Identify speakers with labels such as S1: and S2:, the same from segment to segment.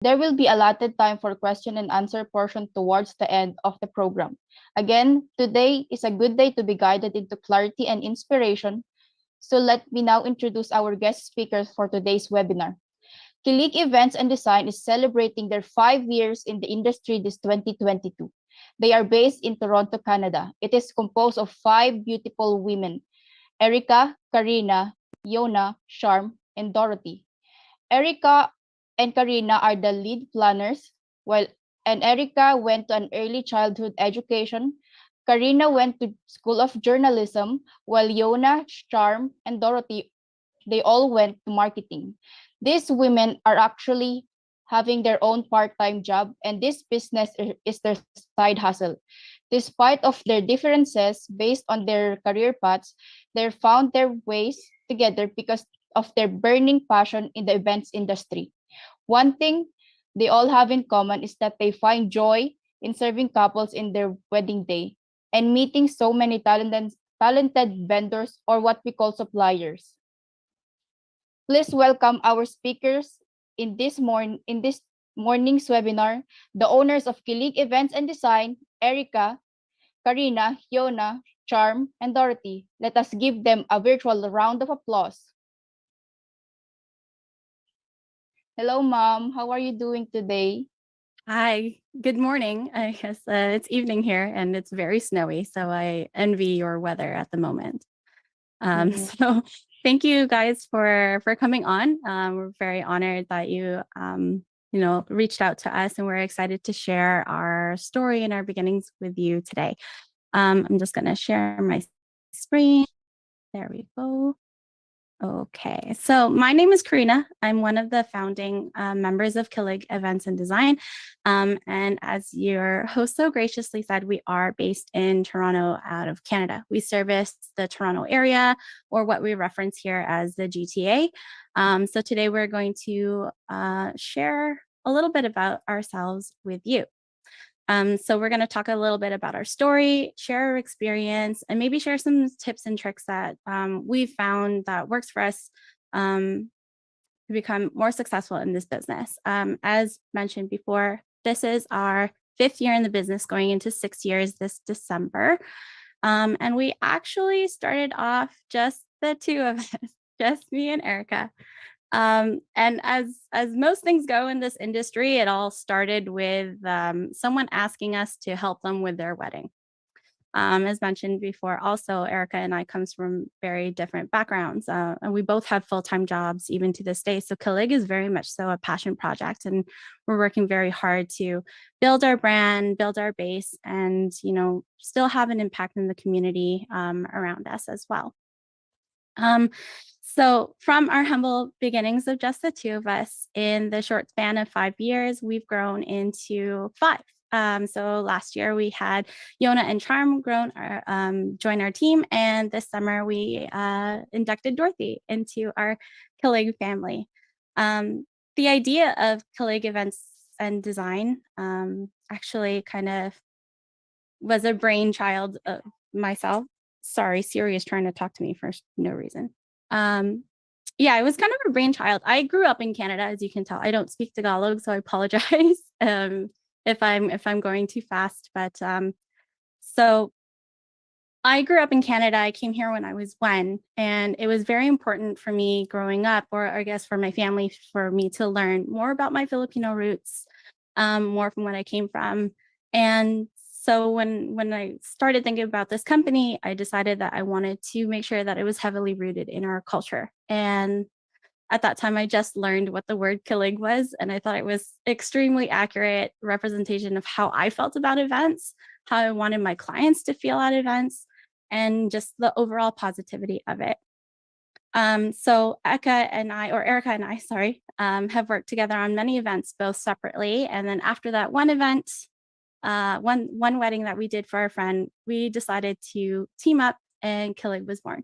S1: There will be allotted time for question and answer portion towards the end of the program. Again, today is a good day to be guided into clarity and inspiration. So let me now introduce our guest speakers for today's webinar. Kilig Events and Design is celebrating their 5 years in the industry this 2022. They are based in Toronto, Canada. It is composed of 5 beautiful women: Erica, Karina, Yona, Charm, and Dorothy. Erica and Karina are the lead planners, while and Erica went to an early childhood education. Karina went to School of Journalism, while Yona, Charm, and Dorothy, they all went to marketing. These women are actually having their own part-time job, and this business is their side hustle. Despite of their differences based on their career paths, they found their ways together because of their burning passion in the events industry. One thing they all have in common is that they find joy in serving couples in their wedding day and meeting so many talented vendors, or what we call suppliers. Please welcome our speakers in this morning's webinar, the owners of Kilig Events and Design, Erica, Karina, Yona, Charm, and Dorothy. Let us give them a virtual round of applause. Hello, Mom. How are you doing today?
S2: Hi, good morning. I guess it's evening here and it's very snowy, so I envy your weather at the moment.
S1: Mm.
S2: So thank you guys for coming on. We're very honored that you reached out to us, and we're excited to share our story and our beginnings with you today. I'm just going to share my screen. There we go. Okay, so my name is Karina. I'm one of the founding members of Kilig Events and Design. And as your host so graciously said, we are based in Toronto out of Canada. We service the Toronto area, or what we reference here as the GTA. So today we're going to share a little bit about ourselves with you. So we're going to talk a little bit about our story, share our experience, and maybe share some tips and tricks that we've found that works for us to become more successful in this business. As mentioned before, this is our 5th year in the business, going into 6 years this December. And we actually started off just the two of us, just me and Erica. And as most things go in this industry, it all started with someone asking us to help them with their wedding. As mentioned before, also Erica and I comes from very different backgrounds, and we both have full-time jobs even to this day. So Kilig is very much so a passion project, and we're working very hard to build our brand, build our base, and still have an impact in the community around us as well. So from our humble beginnings of just the two of us, in the short span of 5 years, we've grown into 5. So last year we had Yona and Charm join our team, and this summer we inducted Dorothy into our Kilig family. The idea of Kilig Events and Design actually kind of was a brainchild of myself. Sorry, Siri is trying to talk to me for no reason. Yeah, it was kind of a brainchild. I grew up in Canada, as you can tell. I don't speak Tagalog, so I apologize if I'm going too fast. But so I grew up in Canada. I came here when I was 1, and it was very important for me growing up, or I guess for my family, for me to learn more about my Filipino roots, more from what I came from. And so when I started thinking about this company, I decided that I wanted to make sure that it was heavily rooted in our culture. And at that time, I just learned what the word Kilig was, and I thought it was extremely accurate representation of how I felt about events, how I wanted my clients to feel at events, and just the overall positivity of it. So Erica and I, sorry, have worked together on many events, both separately. And then after that one event, one wedding that we did for our friend, we decided to team up, and Kilig was born.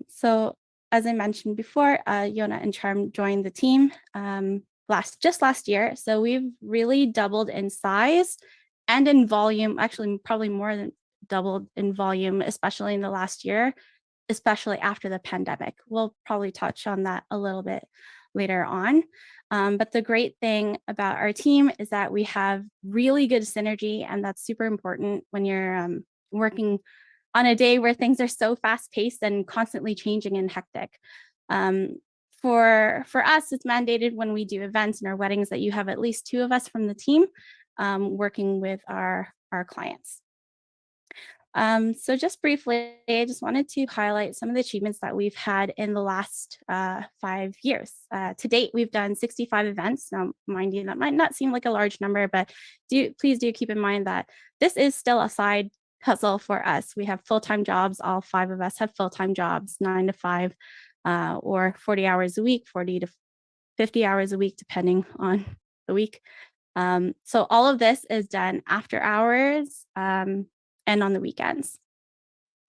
S2: So as I mentioned before, Yona and Charm joined the team last year. So we've really doubled in size and in volume, actually probably more than doubled in volume, especially in the last year, especially after the pandemic. We'll probably touch on that a little bit later on. But the great thing about our team is that we have really good synergy, and that's super important when you're working on a day where things are so fast paced and constantly changing and hectic. Um, for us, it's mandated when we do events and our weddings that you have at least 2 of us from the team working with our clients. So just briefly, I just wanted to highlight some of the achievements that we've had in the last 5 years. To date, we've done 65 events. Now, mind you, that might not seem like a large number, but please do keep in mind that this is still a side hustle for us. We have full-time jobs. All 5 of us have full-time jobs, 9 to 5, or 40 hours a week, 40 to 50 hours a week, depending on the week. So all of this is done after hours and on the weekends.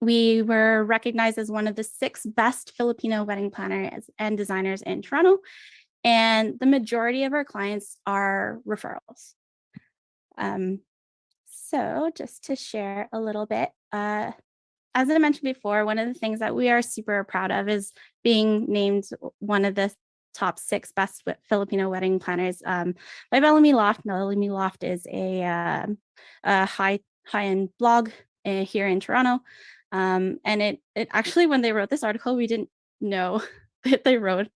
S2: We were recognized as one of the 6 best Filipino wedding planners and designers in Toronto, and the majority of our clients are referrals. So just to share a little bit, as I mentioned before, one of the things that we are super proud of is being named one of the top 6 best Filipino wedding planners by Bellamy Loft. Bellamy Loft is a high-end blog here in Toronto. And it actually, when they wrote this article, we didn't know that they wrote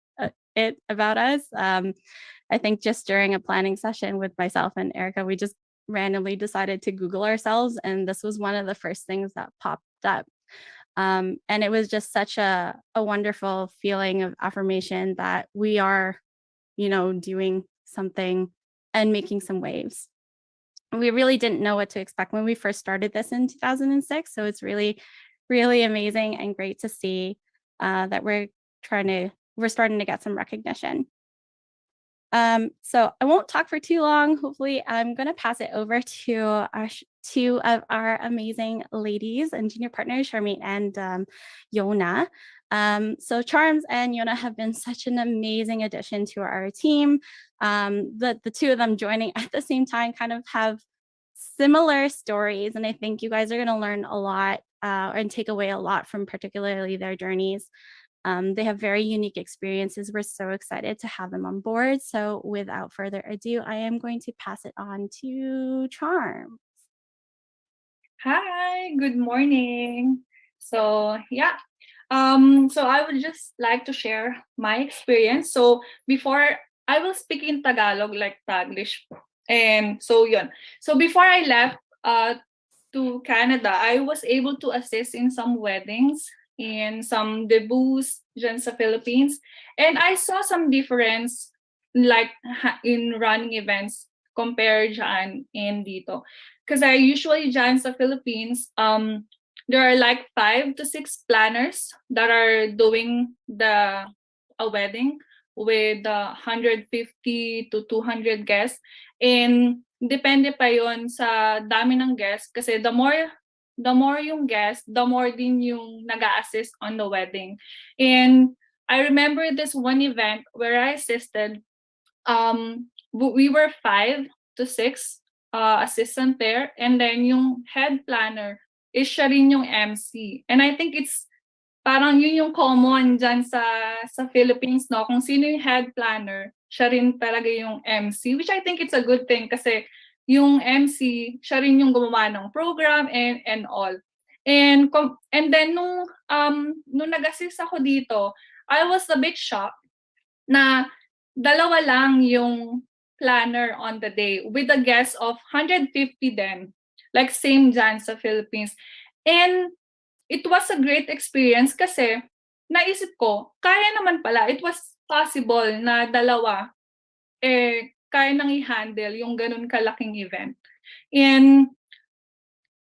S2: it about us. I think just during a planning session with myself and Erica, we just randomly decided to Google ourselves, and this was one of the first things that popped up. And it was just such a wonderful feeling of affirmation that we are, doing something and making some waves. We really didn't know what to expect when we first started this in 2006. So it's really, really amazing and great to see that we're starting to get some recognition. So I won't talk for too long. Hopefully, I'm going to pass it over to our 2 of our amazing ladies and junior partners, Charmaine and Yona. So Charms and Yona have been such an amazing addition to our team. The 2 of them joining at the same time kind of have similar stories, and I think you guys are going to learn a lot and take away a lot from particularly their journeys. They have very unique experiences. We're so excited to have them on board. So without further ado, I am going to pass it on to Charm.
S3: Hi, good morning. So yeah, so I would just like to share my experience. So before I will speak in Tagalog like Taglish, and so yun. So before I left to Canada, I was able to assist in some weddings in some debuts dyan sa Philippines, and I saw some difference like in running events compared dyan and dito. Because I usually dyan sa Philippines, there are like 5 to 6 planners that are doing a wedding with 150 to 200 guests. And depende pa yon sa dami ng guests kasi the more yung guests, the more din yung nag-a-assist on the wedding. And I remember this one event where I assisted. We were 5 to 6 assistant there, and then yung head planner is siya rin yung MC. And I think it's parang yun yung common dyan sa Philippines, no? Kung sino yung head planner, siya rin talaga yung MC, which I think it's a good thing kasi yung MC, siya rin yung gumawa ng program and all. And then nung nag-assist ako dito, I was a bit shocked na 2 lang yung planner on the day with a guest of 150 then, like same dyan sa Philippines. And it was a great experience kasi naisip ko, kaya naman pala, it was possible na 2 kaya nang i-handle yung ganun kalaking event. And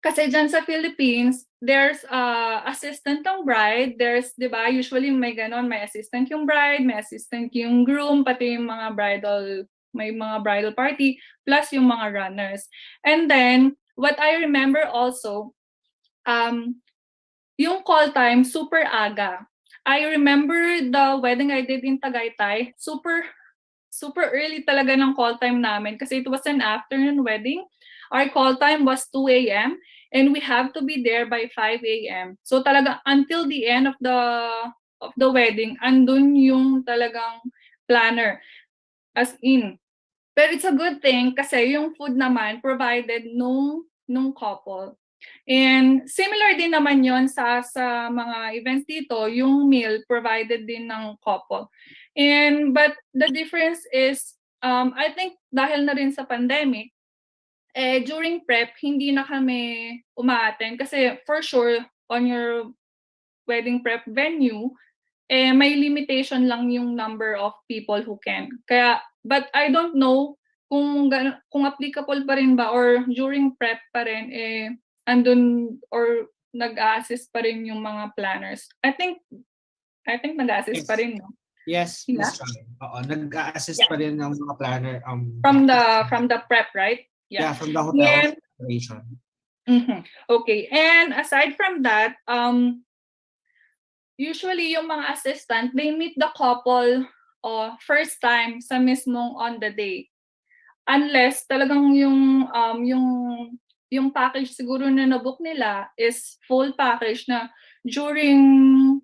S3: kasi dyan sa Philippines, there's assistant ng bride, there's, di ba, usually may ganon, may assistant yung bride, may assistant yung groom, pati yung mga may mga bridal party, plus yung mga runners. And then, what I remember also, yung call time, super aga. I remember the wedding I did in Tagaytay, super early talaga ng call time namin kasi it was an afternoon wedding. Our call time was 2 a.m. and we have to be there by 5 a.m. So talaga until the end of the wedding, andun yung talagang planner. as in. Pero it's a good thing kasi yung food naman provided nung couple. And similar din naman yon sa mga events dito, yung meal provided din ng couple. But the difference is, I think dahil na rin sa pandemic, during prep, hindi na kami umaattend kasi for sure, on your wedding prep venue, may limitation lang yung number of people who can. Kaya, but I don't know kung applicable pa rin ba or during prep pa rin, andun or nag-a-assist pa rin yung mga planners. I think nag-a-assist pa rin, no?
S4: Yes,
S3: Yeah.
S4: Miss Char. Oo, nag-a-assist pa rin ng mga planner.
S3: From the prep, right?
S4: Yeah, from the hotel operation.
S3: Okay. And aside from that, usually yung mga assistant, they meet the couple first time sa mismong on the day. Unless talagang yung package siguro na nabook nila is full package na during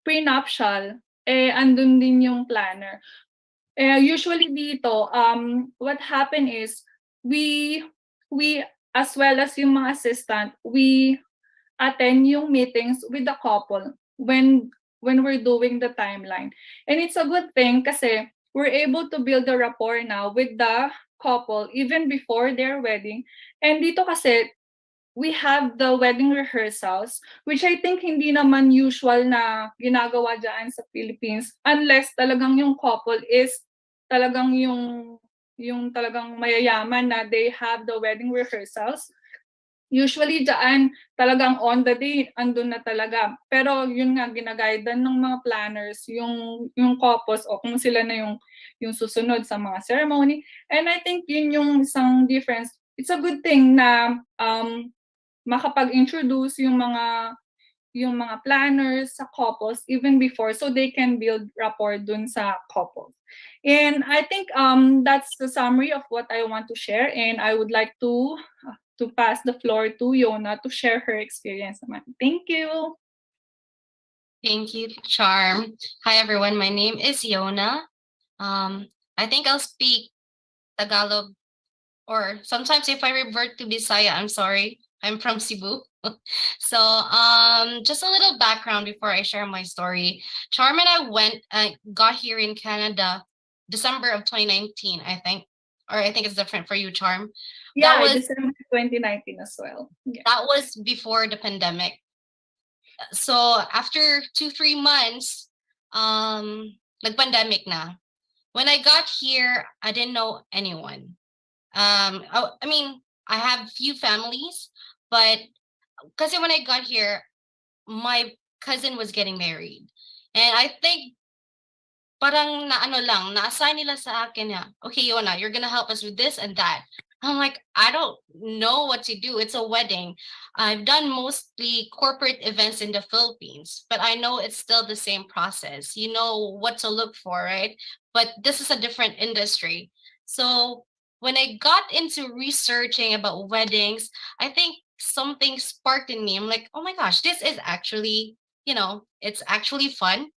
S3: prenuptial, andun din yung planner. Usually dito, what happen is we as well as yung mga assistant, we attend yung meetings with the couple when we're doing the timeline. And it's a good thing kasi we're able to build a rapport now with the couple even before their wedding. And dito kasi we have the wedding rehearsals, which I think hindi naman usual na ginagawa dyan sa Philippines unless talagang yung couple is talagang yung talagang mayayaman na they have the wedding rehearsals. Usually dyan, talagang on the day, andun na talaga. Pero yun nga, ginagaidan ng mga planners, yung couples o kung sila na yung susunod sa mga ceremony. And I think yun yung isang difference. It's a good thing na makapag-introduce yung mga planners sa couples even before so they can build rapport dun sa couples. And I think that's the summary of what I want to share, and I would like to pass the floor to Yona to share her experience naman. Thank you.
S5: Thank you, Charm. Hi, everyone. My name is Yona. I think I'll speak Tagalog, or sometimes if I revert to Bisaya, I'm sorry. I'm from Cebu. So just a little background before I share my story. Charm and I got here in Canada December of 2019, I think. Or I think it's different for you, Charm.
S3: Yeah, December 2019 as well. Yeah.
S5: That was before the pandemic. So after 2-3 months, nag-pandemic na. When I got here, I didn't know anyone. I mean, I have few families, but kasi when I got here, my cousin was getting married. And I think parang na-assign nila sa akin na, okay, Yona, you're gonna help us with this and that. I'm like, I don't know what to do. It's a wedding. I've done mostly corporate events in the Philippines, but I know it's still the same process. You know what to look for, right? But this is a different industry. So when I got into researching about weddings, I think something sparked in me. I'm like, oh my gosh, this is actually, it's actually fun.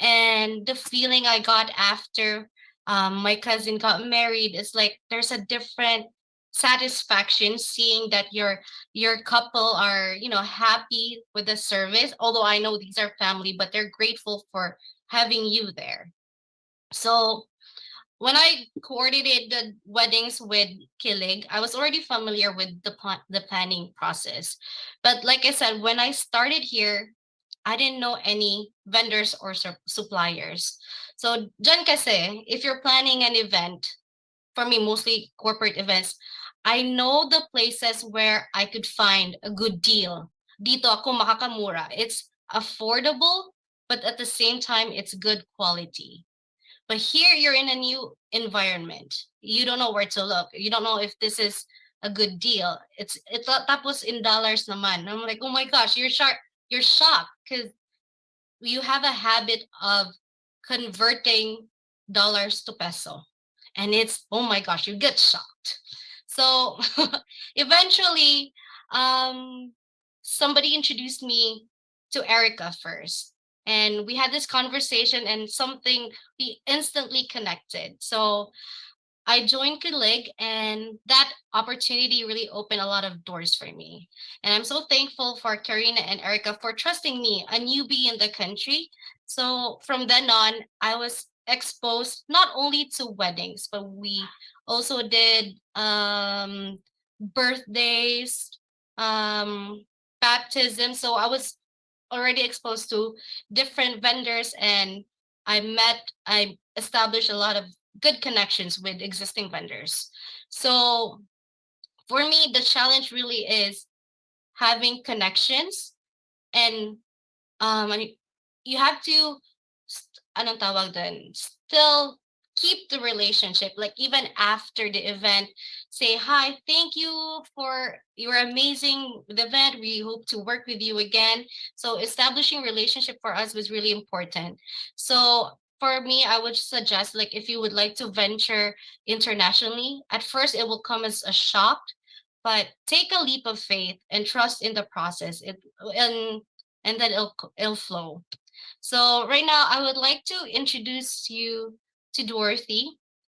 S5: And the feeling I got after my cousin got married is like there's a different satisfaction seeing that your couple are happy with the service. Although I know these are family, but they're grateful for having you there. So when I coordinated the weddings with Kilig, I was already familiar with the planning process. But like I said, when I started here, I didn't know any vendors or suppliers. So dyan kasi, if you're planning an event, for me, mostly corporate events, I know the places where I could find a good deal. Dito ako makakamura. It's affordable, but at the same time, it's good quality. But here you're in a new environment. You don't know where to look. You don't know if this is a good deal. It's tapos in dollars naman. I'm like, oh my gosh, you're shocked because you have a habit of converting dollars to peso. And it's, oh my gosh, you get shocked. So eventually, somebody introduced me to Erica first. and we had this conversation and something we instantly connected. So I joined Kilig, and that opportunity really opened a lot of doors for me. And I'm so thankful for Karina and Erica for trusting me, a newbie in the country. So from then on, I was exposed not only to weddings, but we also did birthdays, um, baptism. So I was already exposed to different vendors, and I established a lot of good connections with existing vendors. So for me, the challenge really is having connections, and I you have to anong tawag dun, still keep the relationship, like even after the event, say hi, thank you for your amazing event, we hope to work with you again. So establishing relationship for us was really important. So for me, I would suggest, like, if you would like to venture internationally, at first it will come as a shock, but take a leap of faith and trust in the process. And then it'll flow. So right now, I would like to introduce you to Dorothy.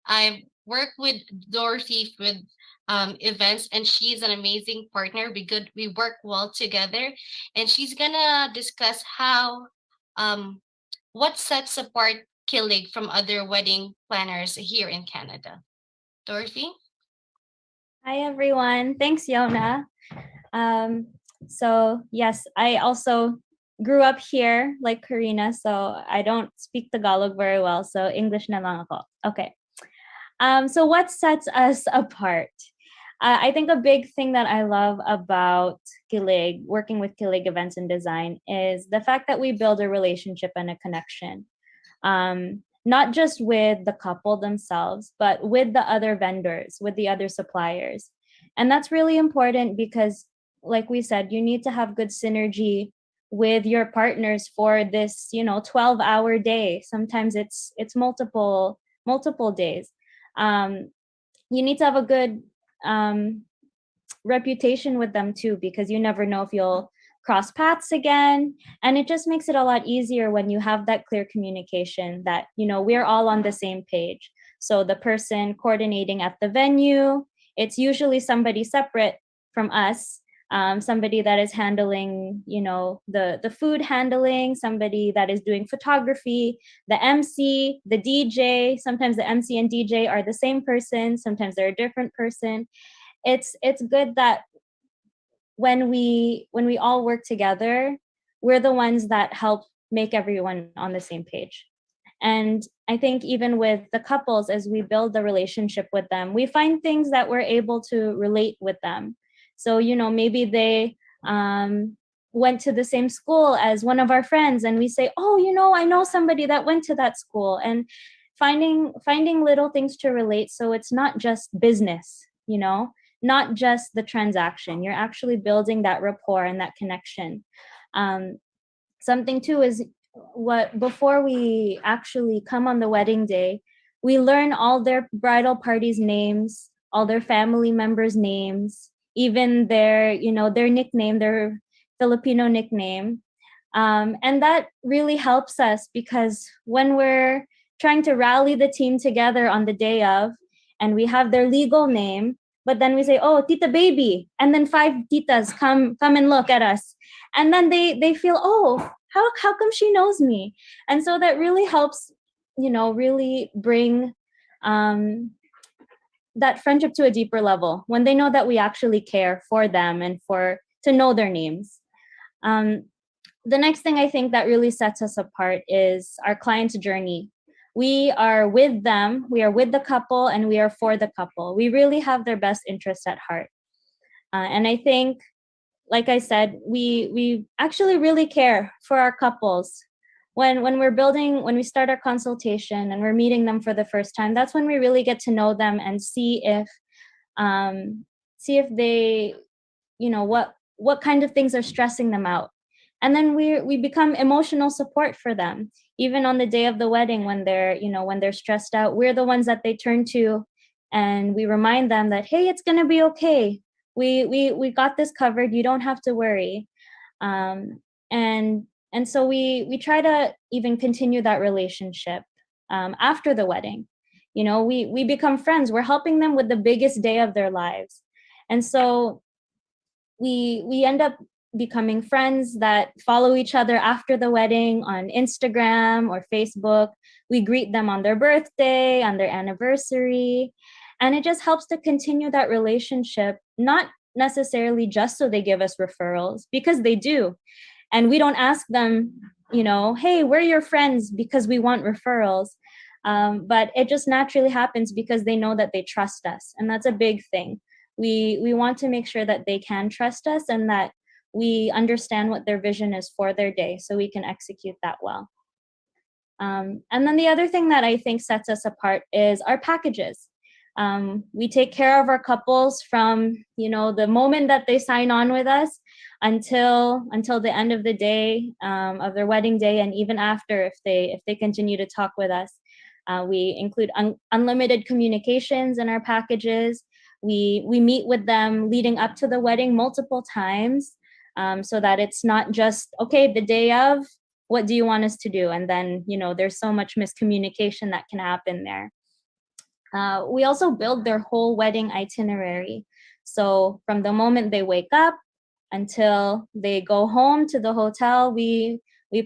S5: I work with Dorothy with events, and she's an amazing partner. We work well together, and she's gonna discuss how what sets apart Kilig from other wedding planners here in Canada. Dorothy?
S6: Hi, everyone. Thanks, Yona. Um, so, yes, I also grew up here like Karina, so I don't speak Tagalog very well, so English na lang ako. Okay. So, what sets us apart? I think a big thing that I love about Kilig, working with Kilig Events and Design, is the fact that we build a relationship and a connection. Not just with the couple themselves, but with the other vendors, with the other suppliers. And that's really important because, like we said, you need to have good synergy with your partners for this, 12-hour day. Sometimes it's multiple days. You need to have a good reputation with them too, because you never know if you'll cross paths again, and it just makes it a lot easier when you have that clear communication that we're all on the same page. So the person coordinating at the venue, it's usually somebody separate from us, somebody that is handling the food handling, somebody that is doing photography, the MC, the DJ. Sometimes the MC and DJ are the same person, sometimes they're a different person. It's good that when we all work together, we're the ones that help make everyone on the same page. And I think even with the couples, as we build the relationship with them, we find things that we're able to relate with them. So maybe they went to the same school as one of our friends, and we say, oh, I know somebody that went to that school, and finding little things to relate, so it's not just business, not just the transaction. You're actually building that rapport and that connection. Something too is what before we actually come on the wedding day, we learn all their bridal parties' names, all their family members' names, even their their nickname, their Filipino nickname. And that really helps us, because when we're trying to rally the team together on the day of, and we have their legal name, but then we say, oh, tita baby, and then 5 titas come and look at us, and then they feel, oh, how come she knows me? And so that really helps, really bring that friendship to a deeper level, when they know that we actually care for them and to know their names. The next thing I think that really sets us apart is our client's journey. We are with them, we are with the couple, and we are for the couple. We really have their best interests at heart. And I think, like I said, we actually really care for our couples. When we start our consultation and we're meeting them for the first time, that's when we really get to know them and see if they, what kind of things are stressing them out. And then we become emotional support for them. Even on the day of the wedding, when they're stressed out, we're the ones that they turn to, and we remind them that, hey, it's gonna be okay. We got this covered. You don't have to worry. And And so we try to even continue that relationship after the wedding. You know, we become friends. We're helping them with the biggest day of their lives. And so we end up becoming friends that follow each other after the wedding on Instagram or Facebook. We greet them on their birthday, on their anniversary, and it just helps to continue that relationship, not necessarily just so they give us referrals, because they do. And we don't ask them, you know, hey, we're your friends because we want referrals. But it just naturally happens because they know that they trust us. And that's a big thing. We want to make sure that they can trust us and that we understand what their vision is for their day so we can execute that well. And then the other thing that I think sets us apart is our packages. We take care of our couples from, you know, the moment that they sign on with us until the end of the day of their wedding day, and even after, if they continue to talk with us. We include unlimited communications in our packages. We meet with them leading up to the wedding multiple times, so that it's not just, okay, the day of, what do you want us to do? And then, you know, there's so much miscommunication that can happen there. We also build their whole wedding itinerary. So from the moment they wake up until they go home to the hotel, we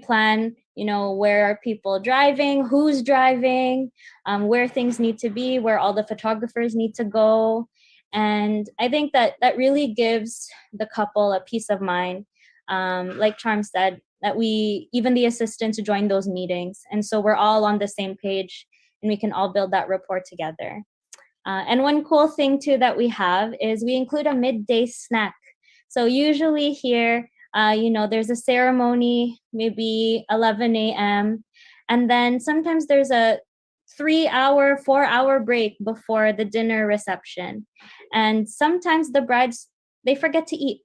S6: plan, you know, where are people driving, who's driving, where things need to be, where all the photographers need to go. And I think that really gives the couple a peace of mind. Like Charm said, that even the assistants join those meetings. And so we're all on the same page and we can all build that rapport together. And one cool thing too that we have is we include a midday snack. So usually here, you know, there's a ceremony, maybe 11 a.m. And then sometimes there's a 3-hour, 4-hour break before the dinner reception. And sometimes the brides, they forget to eat.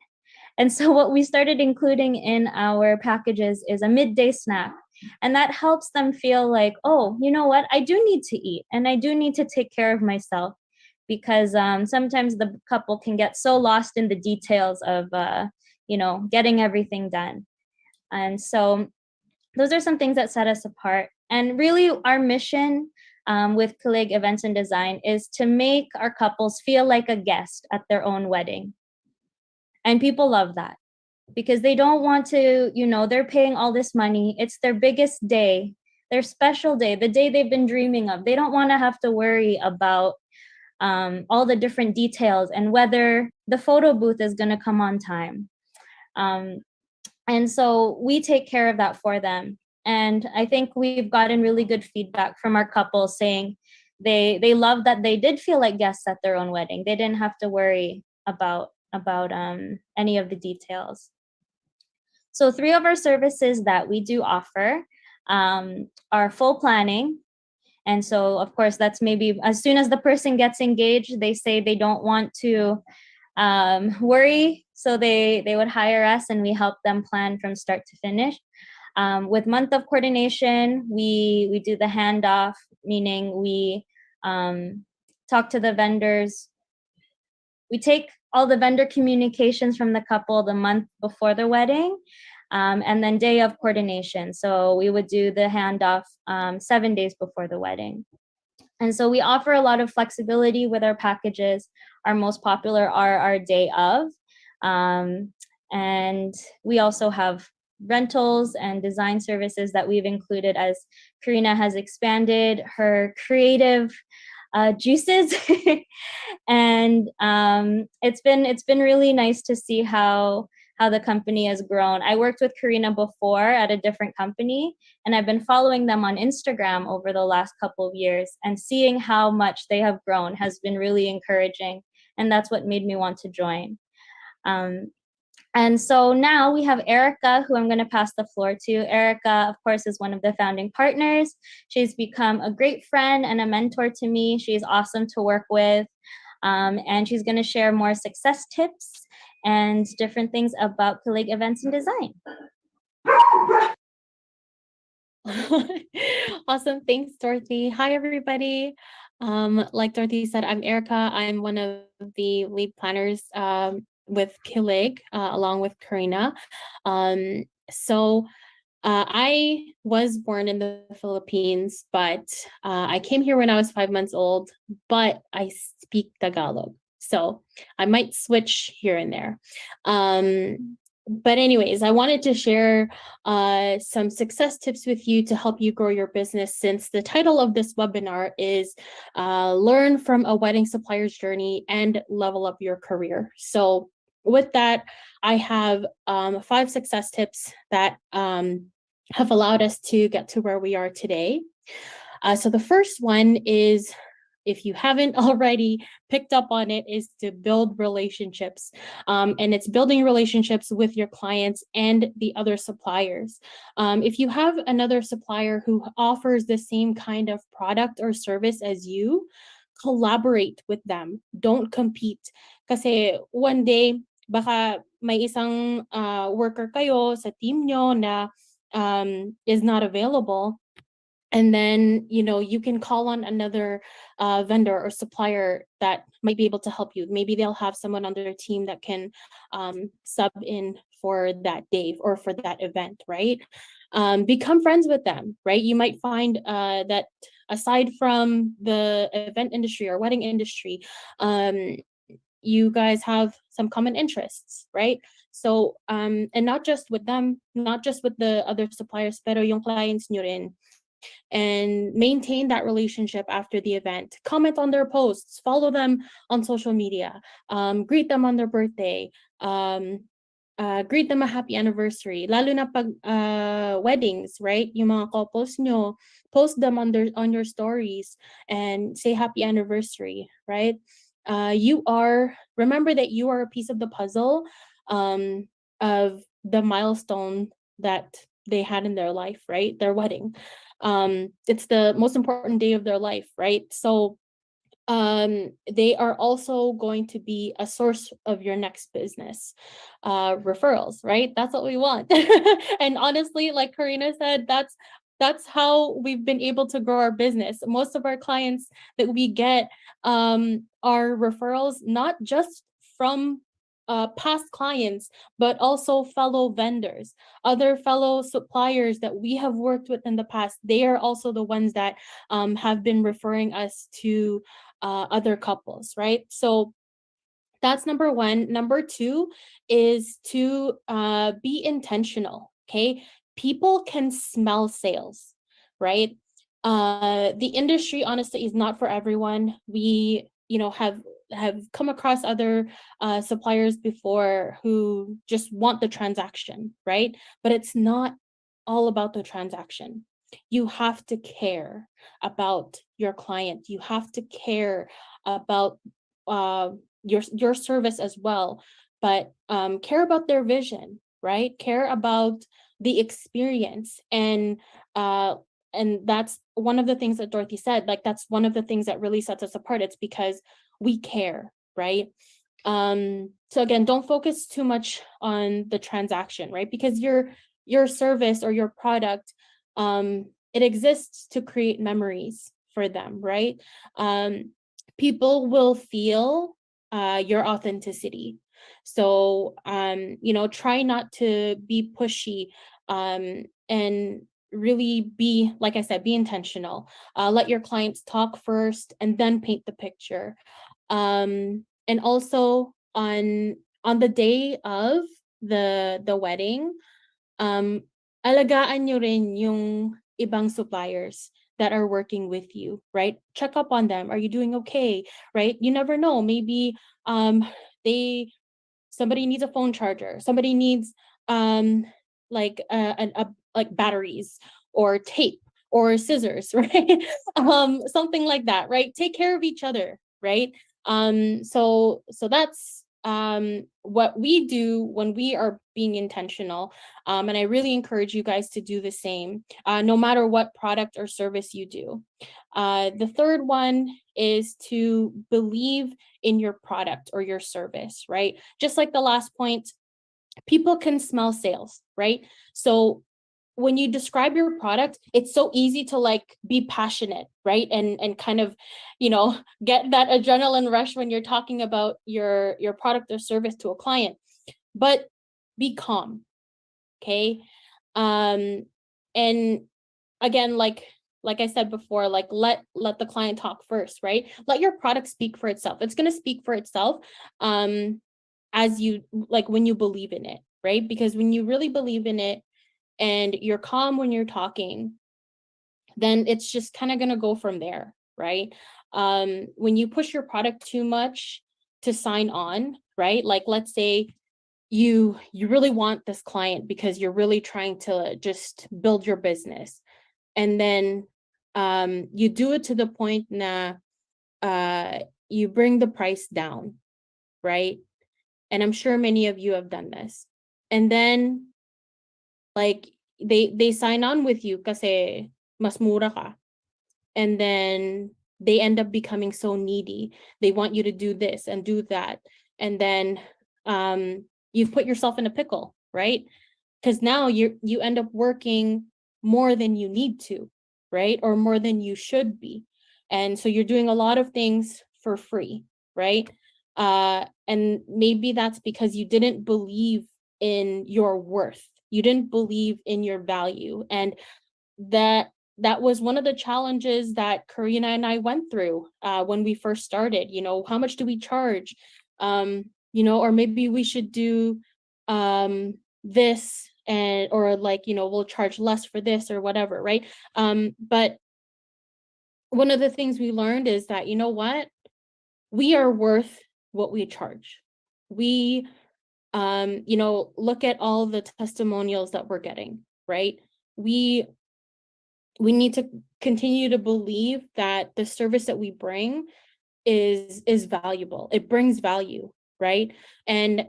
S6: And so what we started including in our packages is a midday snack. And that helps them feel like, oh, you know what, I do need to eat and I do need to take care of myself, because sometimes the couple can get so lost in the details of, you know, getting everything done. And so those are some things that set us apart. And really our mission with Kilig Events and Design is to make our couples feel like a guest at their own wedding. And people love that because they don't want to, you know, they're paying all this money. It's their biggest day, their special day, the day they've been dreaming of. They don't want to have to worry about all the different details and whether the photo booth is going to come on time. And so we take care of that for them. And I think we've gotten really good feedback from our couples saying they love that they did feel like guests at their own wedding. They didn't have to worry about any of the details. So 3 of our services that we do offer are full planning. And so, of course, that's maybe as soon as the person gets engaged, they say they don't want to worry. So they would hire us and we help them plan from start to finish. With month of coordination, we do the handoff, meaning we talk to the vendors. We take all the vendor communications from the couple the month before the wedding, and then day of coordination. So we would do the handoff 7 days before the wedding. And so we offer a lot of flexibility with our packages. Our most popular are our day of. And we also have rentals and design services that we've included as Karina has expanded her creative juices. And it's been really nice to see how the company has grown. I worked with Karina before at a different company, and I've been following them on Instagram over the last couple of years, and seeing how much they have grown has been really encouraging, and that's what made me want to join. And so now we have Erica, who I'm going to pass the floor to. Erica, of course, is one of the founding partners. She's become a great friend and a mentor to me. She's awesome to work with. And she's going to share more success tips and different things about Kilig Events and Design.
S7: Awesome. Thanks, Dorothy. Hi, everybody. Like Dorothy said, I'm Erica. I'm one of the lead planners with Kilig, along with Karina. So I was born in the Philippines, but I came here when I was 5 months old, but I speak Tagalog. So I might switch here and there. But anyways, I wanted to share some success tips with you to help you grow your business, since the title of this webinar is Learn from a Wedding Supplier's Journey and Level Up Your Career. So with that, I have 5 success tips that have allowed us to get to where we are today. So the first one is, if you haven't already picked up on it, is to build relationships. And it's building relationships with your clients and the other suppliers. If you have another supplier who offers the same kind of product or service as you, collaborate with them. Don't compete. Kasi one day, baka may isang worker kayo sa team nyo na is not available, and then you can call on another vendor or supplier that might be able to help you. Maybe they'll have someone on their team that can sub in for that day or for that event, right? Become friends with them, right? You might find that aside from the event industry or wedding industry, you guys have some common interests, right? So and not just with them, not just with the other suppliers, pero yung clients nyo rin. And maintain that relationship after the event. Comment on their posts, follow them on social media, greet them on their birthday, greet them a happy anniversary. Lalo na pag weddings, right? Yung mga couples nyo, post them on your stories and say happy anniversary, right? Remember that you are a piece of the puzzle of the milestone that they had in their life, right? Their wedding. It's the most important day of their life, right? So they are also going to be a source of your next business referrals, right? That's what we want. And honestly, like Karina said, that's how we've been able to grow our business. Most of our clients that we get are referrals, not just from past clients, but also fellow vendors, other fellow suppliers that we have worked with in the past. They are also the ones that have been referring us to other couples, right? So that's number one. Number two is to be intentional, okay? People can smell sales, right? The industry, honestly, is not for everyone. We, have come across other suppliers before who just want the transaction, right? But it's not all about the transaction. You have to care about your client. You have to care about your service as well, but care about their vision, right? Care about the experience. And that's one of the things that Dorothy said, like that's one of the things that really sets us apart. It's because we care, right? So again, don't focus too much on the transaction, right? Because your service or your product, it exists to create memories for them, right? People will feel your authenticity. So try not to be pushy, and really be, like I said, be intentional. Let your clients talk first and then paint the picture. And also on the day of the wedding, alagaan nyo rin yung ibang suppliers that are working with you, right? Check up on them. Are you doing okay? Right? You never know. Maybe somebody needs a phone charger. Somebody needs like like batteries or tape or scissors, right? Something like that, right? Take care of each other, right? So that's what we do when we are being intentional. And I really encourage you guys to do the same, no matter what product or service you do. The third one is to believe in your product or your service, right? Just like the last point, people can smell sales, right? So when you describe your product, it's so easy to like be passionate, right? And kind of, get that adrenaline rush when you're talking about your product or service to a client. But be calm, okay? And again, like I said before, like let the client talk first, right? Let your product speak for itself. It's going to speak for itself as you, like, when you believe in it, right? Because when you really believe in it and you're calm when you're talking, then it's just kind of going to go from there, right? When you push your product too much to sign on, right? Like, let's say you really want this client because you're really trying to just build your business, and then you do it to the point na you bring the price down, right? And I'm sure many of you have done this. And then, like, they sign on with you kasi mas mura ka. And then they end up becoming so needy. They want you to do this and do that. And then you've put yourself in a pickle, right? Because now you end up working more than you need to, right? Or more than you should be. And so you're doing a lot of things for free, right? And maybe that's because you didn't believe in your worth. You didn't believe in your value. And that was one of the challenges that Karina and I went through when we first started. You know, how much do we charge? You know, or maybe we should do this, and or like, you know, we'll charge less for this or whatever, right? But one of the things we learned is that, you know what, we are worth what we charge. We you know, look at all the testimonials that we're getting, right? We need to continue to believe that the service that we bring is valuable. It brings value, right? And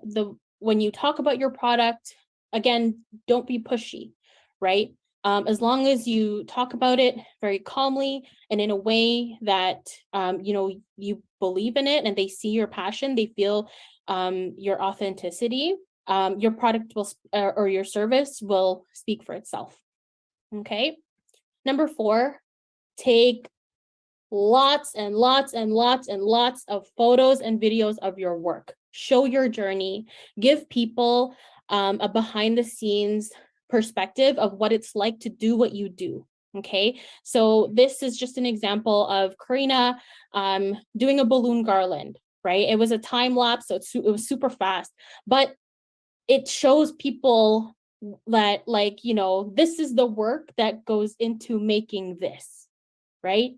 S7: when you talk about your product, again, don't be pushy, right? As long as you talk about it very calmly and in a way that you know, you believe in it and they see your passion, they feel your authenticity, your product will or your service will speak for itself. Okay. Number 4, take lots and lots and lots and lots of photos and videos of your work. Show your journey. Give people a behind the scenes perspective of what it's like to do what you do. Okay, so this is just an example of Karina doing a balloon garland, right? It was a time lapse, so it was super fast, but it shows people that, like, you know, this is the work that goes into making this, right?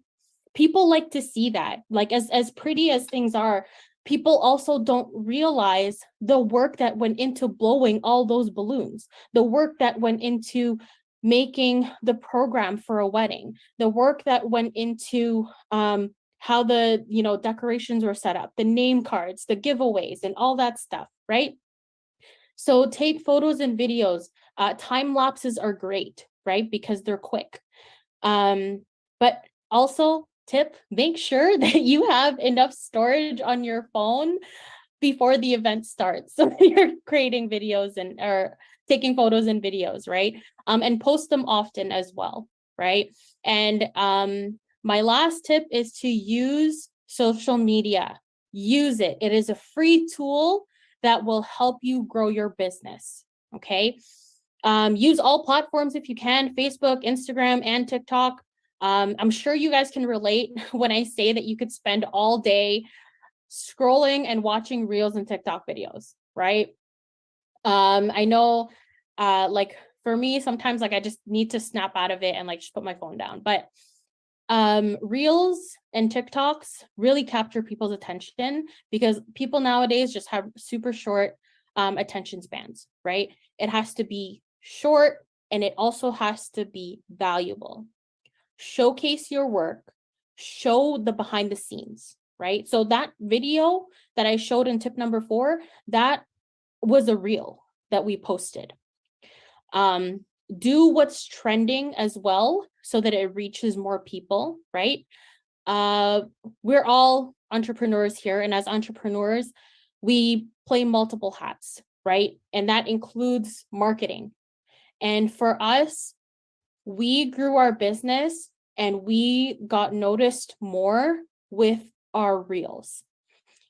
S7: People like to see that. Like, as pretty as things are, people also don't realize the work that went into blowing all those balloons, the work that went into making the program for a wedding, the work that went into how the, you know, decorations were set up, the name cards, the giveaways, and all that stuff, right? So take photos and videos. Time lapses are great, right? Because they're quick. But also, tip, make sure that you have enough storage on your phone before the event starts. So you're creating videos and or taking photos and videos, right? And post them often as well, right? And my last tip is to use social media. Use it. It is a free tool that will help you grow your business. Okay. Use all platforms if you can: Facebook, Instagram, and TikTok. I'm sure you guys can relate when I say that you could spend all day scrolling and watching reels and TikTok videos, right? I know, like for me, sometimes like I just need to snap out of it and like just put my phone down. But reels and TikToks really capture people's attention because people nowadays just have super short attention spans, right? It has to be short and it also has to be valuable. Showcase your work, show the behind the scenes, right? So that video that I showed in tip number 4, that was a reel that we posted. Do what's trending as well so that it reaches more people, right? We're all entrepreneurs here, and as entrepreneurs, we play multiple hats, right? And that includes marketing. And for us, we grew our business and we got noticed more with our reels.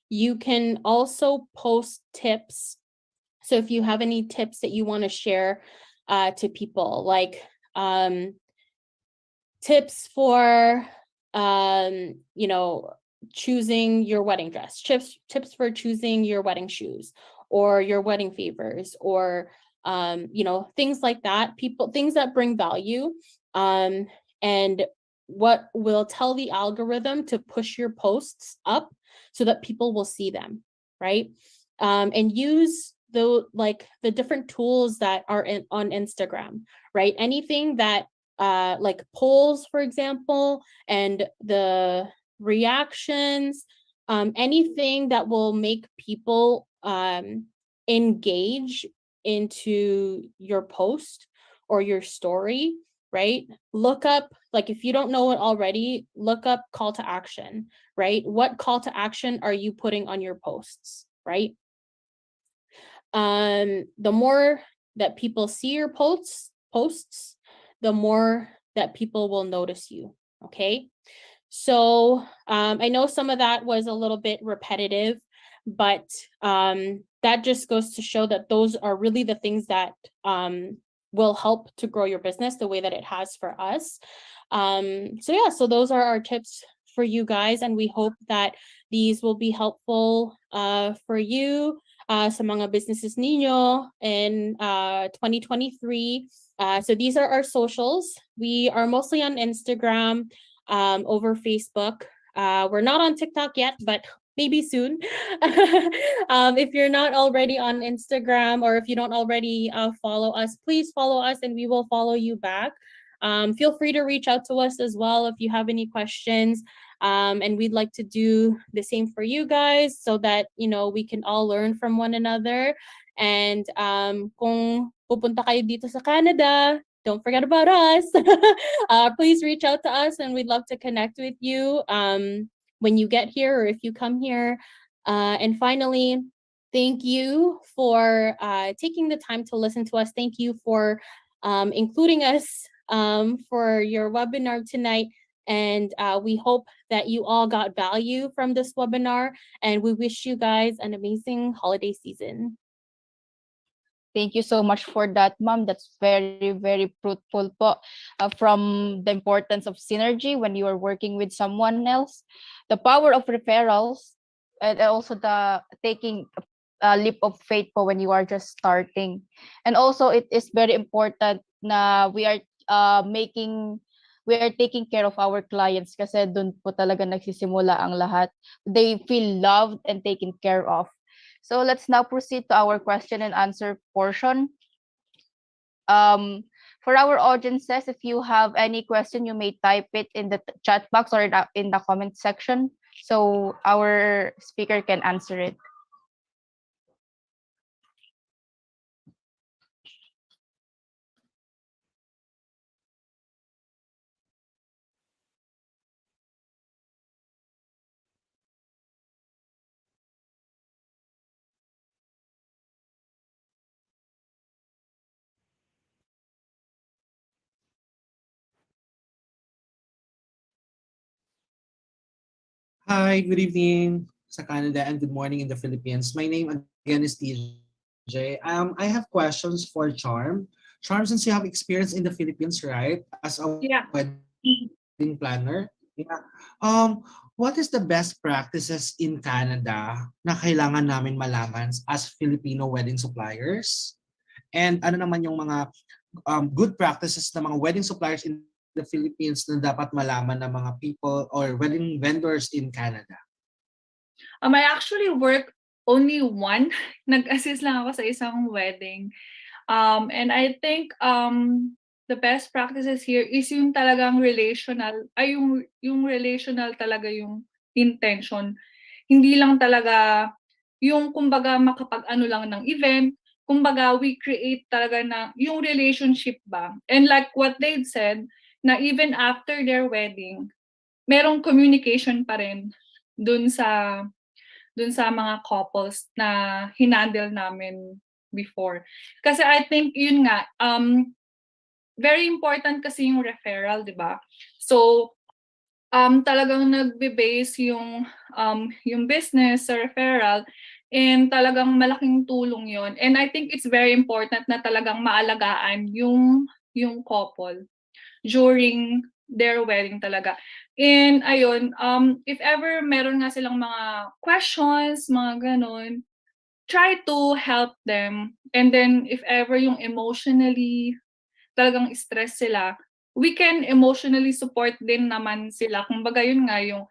S7: You can also post tips. So if you have any tips that you want to share to people, like tips for choosing your wedding dress, tips for choosing your wedding shoes or your wedding favors, or things like that, things that bring value, and what will tell the algorithm to push your posts up so that people will see them, right? And use the different tools that are on Instagram, right? Anything that like polls, for example, and the reactions, anything that will make people engage into your post or your story, right? Look up, like if you don't know it already, look up call to action, right? What call to action are you putting on your posts, right? The more that people see your posts, the more that people will notice you, okay? So I know some of that was a little bit repetitive, but that just goes to show that those are really the things that will help to grow your business the way that it has for us. So those are our tips for you guys, and we hope that these will be helpful for you sa mga businesses ninyo in 2023. So these are our socials. We are mostly on Instagram, over Facebook. We're not on TikTok yet, but maybe soon. If you're not already on Instagram, or if you don't already follow us, please follow us and we will follow you back. Feel free to reach out to us as well if you have any questions. And we'd like to do the same for you guys so that, we can all learn from one another. And kung pupunta kayo dito sa Canada, don't forget about us. Please reach out to us and we'd love to connect with you when you get here or if you come here. And finally, thank you for taking the time to listen to us. Thank you for including us for your webinar tonight. And we hope that you all got value from this webinar, and we wish you guys an amazing holiday season.
S1: Thank you so much for that, Ma'am. That's very, very fruitful po, from the importance of synergy when you are working with someone else, the power of referrals, and also the taking a leap of faith po when you are just starting. And also, it is very important na we are taking care of our clients kasi doon po talaga nagsisimula ang lahat. They feel loved and taken care of. So let's now proceed to our question and answer portion. For our audiences, if you have any question, you may type it in the chat box or in the comment section so our speaker can answer it.
S4: Hi, good evening sa Canada and good morning in the Philippines. My name again is TJ. I have questions for Charm. Charm, since you have experience in the Philippines, right, as a
S3: Yeah.
S4: wedding planner, yeah. What is the best practices in Canada na kailangan namin malaman as Filipino wedding suppliers? And ano naman yung mga good practices ng mga wedding suppliers in the Philippines na dapat malaman ng mga people or wedding vendors in Canada?
S3: I actually work only one. Nag-assist lang ako sa isang wedding. And I think the best practices here is yung talagang relational, yung relational talaga yung intention. Hindi lang talaga yung kumbaga makapag-ano lang ng event, kumbaga we create talaga na yung relationship ba. And like what they said, na even after their wedding, merong communication pa rin dun sa mga couples na hinandle namin before. Kasi I think yun nga, very important kasi yung referral, di ba? So, talagang nagbe-base yung business sa referral, And talagang malaking tulong yon. And I think it's very important na talagang maalagaan yung couple during their wedding talaga. And ayun, if ever meron nga silang mga questions, mga ganon, try to help them. And then if ever yung emotionally talagang stress sila, we can emotionally support din naman sila. Kumbaga yun nga yung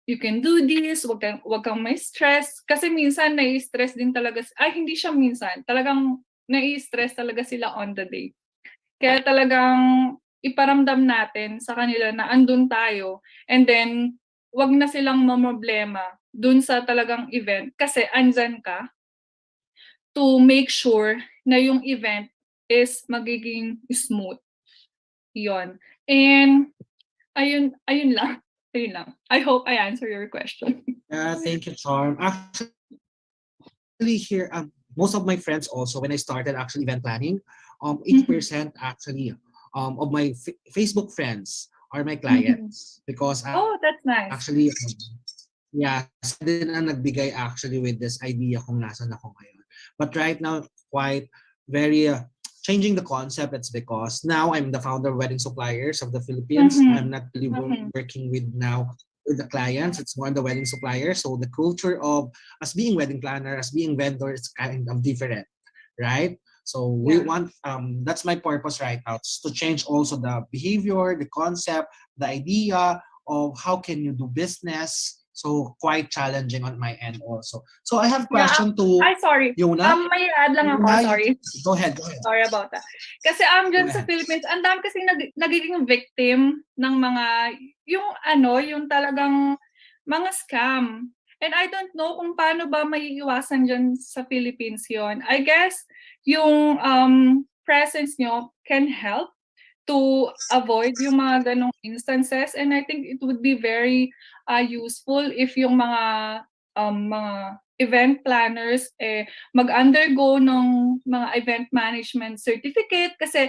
S3: you can do this, wag kang may stress. Kasi minsan nai-stress din talaga, ay hindi siya minsan, talagang nai-stress talaga sila on the day. Kaya talagang iparamdam natin sa kanila na andun tayo, and then wag na silang mamroblema dun sa talagang event kasi andyan ka to make sure na yung event is magiging smooth. Yon. And ayun lang. Ayun lang. I hope I answer your question.
S4: Thank you, Charm. Actually, here, most of my friends also, when I started actually event planning, 80% actually of my Facebook friends are my clients because
S3: Oh, that's nice.
S4: actually, yeah, sila din ang nagbigay actually with this idea kung nasan ako ngayon. But right now, quite very changing the concept. It's because now I'm the founder of Wedding Suppliers of the Philippines. I'm not really working with now with the clients. It's more the wedding supplier. So the culture of us being wedding planner, us being vendor, is kind of different, right? So we want that's my purpose right now, to change also the behavior, the concept, the idea of how can you do business. So quite challenging on my end also. So I have question to
S3: Ay, sorry.
S4: Yona.
S3: May add lang ako,
S4: Yona,
S3: sorry.
S4: Go ahead, go ahead.
S3: Sorry about that. Kasi dyan
S4: Go
S3: sa
S4: ahead.
S3: Philippines, ang dami kasi nagiging victim ng mga, yung talagang mga scam. And I don't know kung paano ba maiiwasan dyan sa Philippines yon. I guess yung presence nyo can help to avoid yung mga ganong instances, and I think it would be very useful if yung mga event planners mag-undergo ng mga event management certificate kasi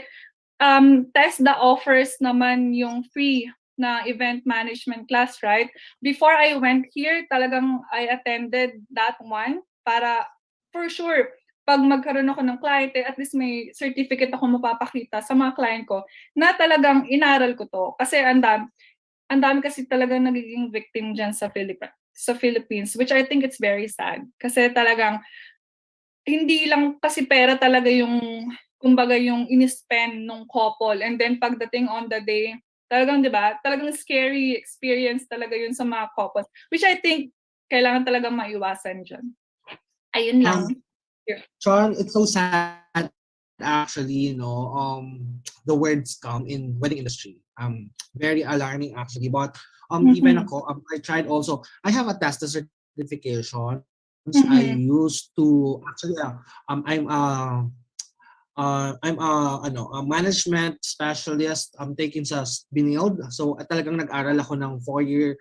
S3: TESDA offers naman yung free na event management class, right? Before I went here, talagang I attended that one para for sure pag magkaroon ako ng client, at least may certificate ako mapapakita sa mga client ko na talagang inaral ko to. Kasi ang dami kasi talagang nagiging victim dyan sa Philippines, which I think it's very sad. Kasi talagang hindi lang kasi pera talaga yung, kumbaga yung in-spend nung couple, and then pagdating on the day, talagang 'di ba? Talagang scary experience talaga yun sa mga couples, which I think kailangan talagang maiwasan diyan. Ayun lang.
S4: Sean, it's so sad actually, the words come in wedding industry. Very alarming actually. But even ako, I tried also. I have a TESTA certification. I used to actually. I'm a management specialist. I'm taking sa BNILD. So talagang nag-aral ako ng 4-year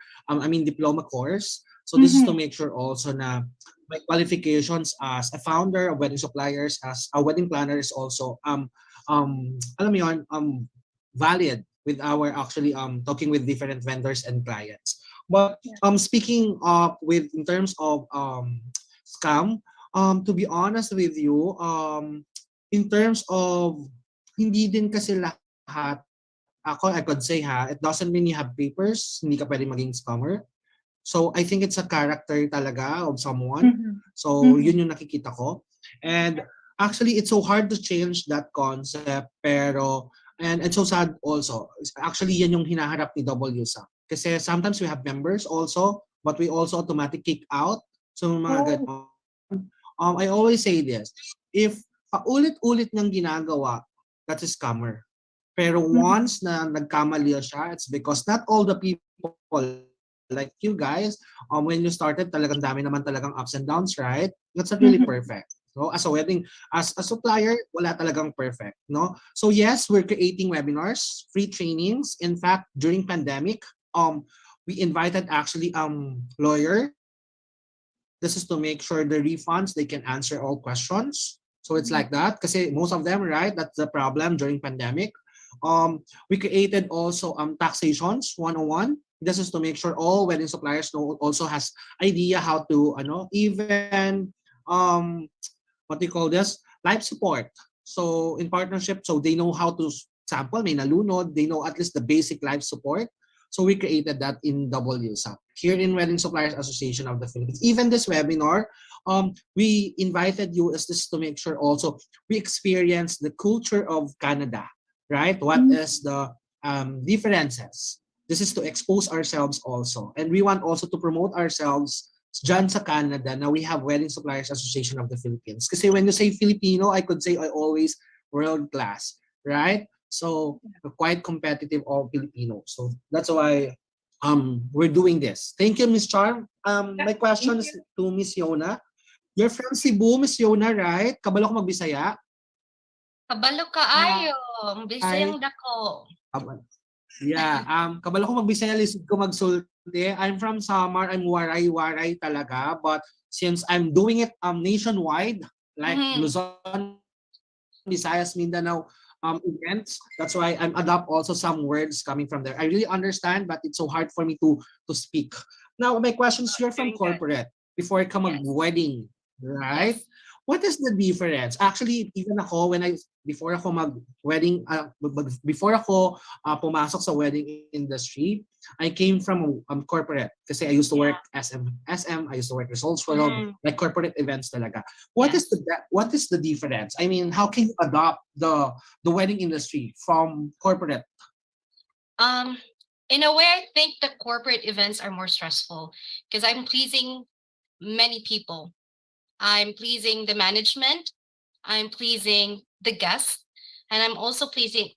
S4: diploma course. So this is to make sure also na my qualifications as a founder of wedding suppliers, as a wedding planner is also alam mo yun, valid with our actually talking with different vendors and clients. But speaking of with in terms of scam, to be honest with you, in terms of hindi din kasi lahat, ako I could say it doesn't mean you have papers, hindi ka pwede maging scammer. So I think it's a character talaga of someone. So yun yung nakikita ko. And actually it's so hard to change that concept, pero and it's so sad also. Actually yan yung hinaharap ni WSA. Kasi sometimes we have members also, but we also automatic kick out. So mga ganon. I always say this, if paulit-ulit niyang ginagawa, that's a scammer. Pero once na nagkamali siya, it's because not all the people like you guys, when you started, talagang dami naman talagang ups and downs, right? That's not really perfect. No, as a supplier, wala talagang perfect, no? So yes, we're creating webinars, free trainings. In fact, during pandemic, we invited actually lawyer. This is to make sure the refunds, they can answer all questions. So it's like that, kasi most of them, right? That's the problem during pandemic. We created also taxations 101. This is to make sure all wedding suppliers know also has idea how to even what do you call this, life support. So in partnership, so they know how to sample, may nalunod, they know at least the basic life support. So we created that in WSAP here in Wedding Suppliers Association of the Philippines. Even this webinar, we invited you as this to make sure also we experience the culture of Canada, right? What is the differences? This is to expose ourselves also. And we want also to promote ourselves dyan sa Canada na we have Wedding Suppliers Association of the Philippines. Kasi when you say Filipino, I could say I always world class, right? So quite competitive all Filipino. So that's why we're doing this. Thank you, Miss Charm. My question is to Miss Yona. You're from Cebu, Miss Yona, right? Kabalo ko magbisaya.
S5: Kabalo kaayo, bisayang dako.
S4: Yeah, kabalo ko magbisaya, lisod ko magsulti. I'm from Samar, I'm waray-waray talaga. But since I'm doing it nationwide, like Luzon, Visayas, Mindanao events, that's why I'm adopt also some words coming from there. I really understand, but it's so hard for me to speak. Now, my question is, you're from corporate before I come a wedding, right?
S5: Yes.
S4: What is the difference? Actually, even ako, before ako mag-wedding, before ako pumasok sa wedding industry, I came from corporate kasi I used to work SM, I used to work Results World, like corporate events talaga. What is the difference? I mean, how can you adopt the wedding industry from corporate?
S5: In a way, I think the corporate events are more stressful because I'm pleasing many people. I'm pleasing the management, I'm pleasing the guests, and I'm also pleasing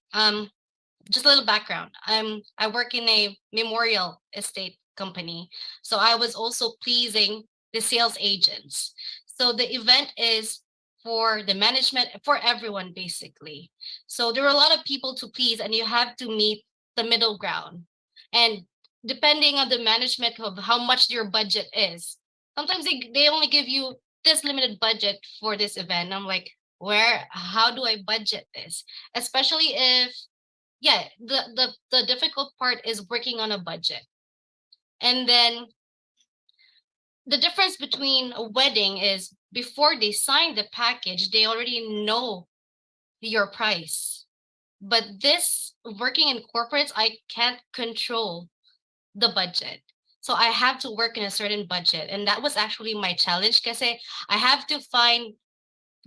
S5: just a little background. I work in a memorial estate company. So I was also pleasing the sales agents. So the event is for the management, for everyone basically. So there are a lot of people to please and you have to meet the middle ground. And depending on the management of how much your budget is, sometimes they only give you this limited budget for this event. I'm like, how do I budget this? Especially if, the difficult part is working on a budget. And then the difference between a wedding is before they sign the package, they already know your price. But this working in corporates, I can't control the budget. So I have to work in a certain budget. And that was actually my challenge because I have to find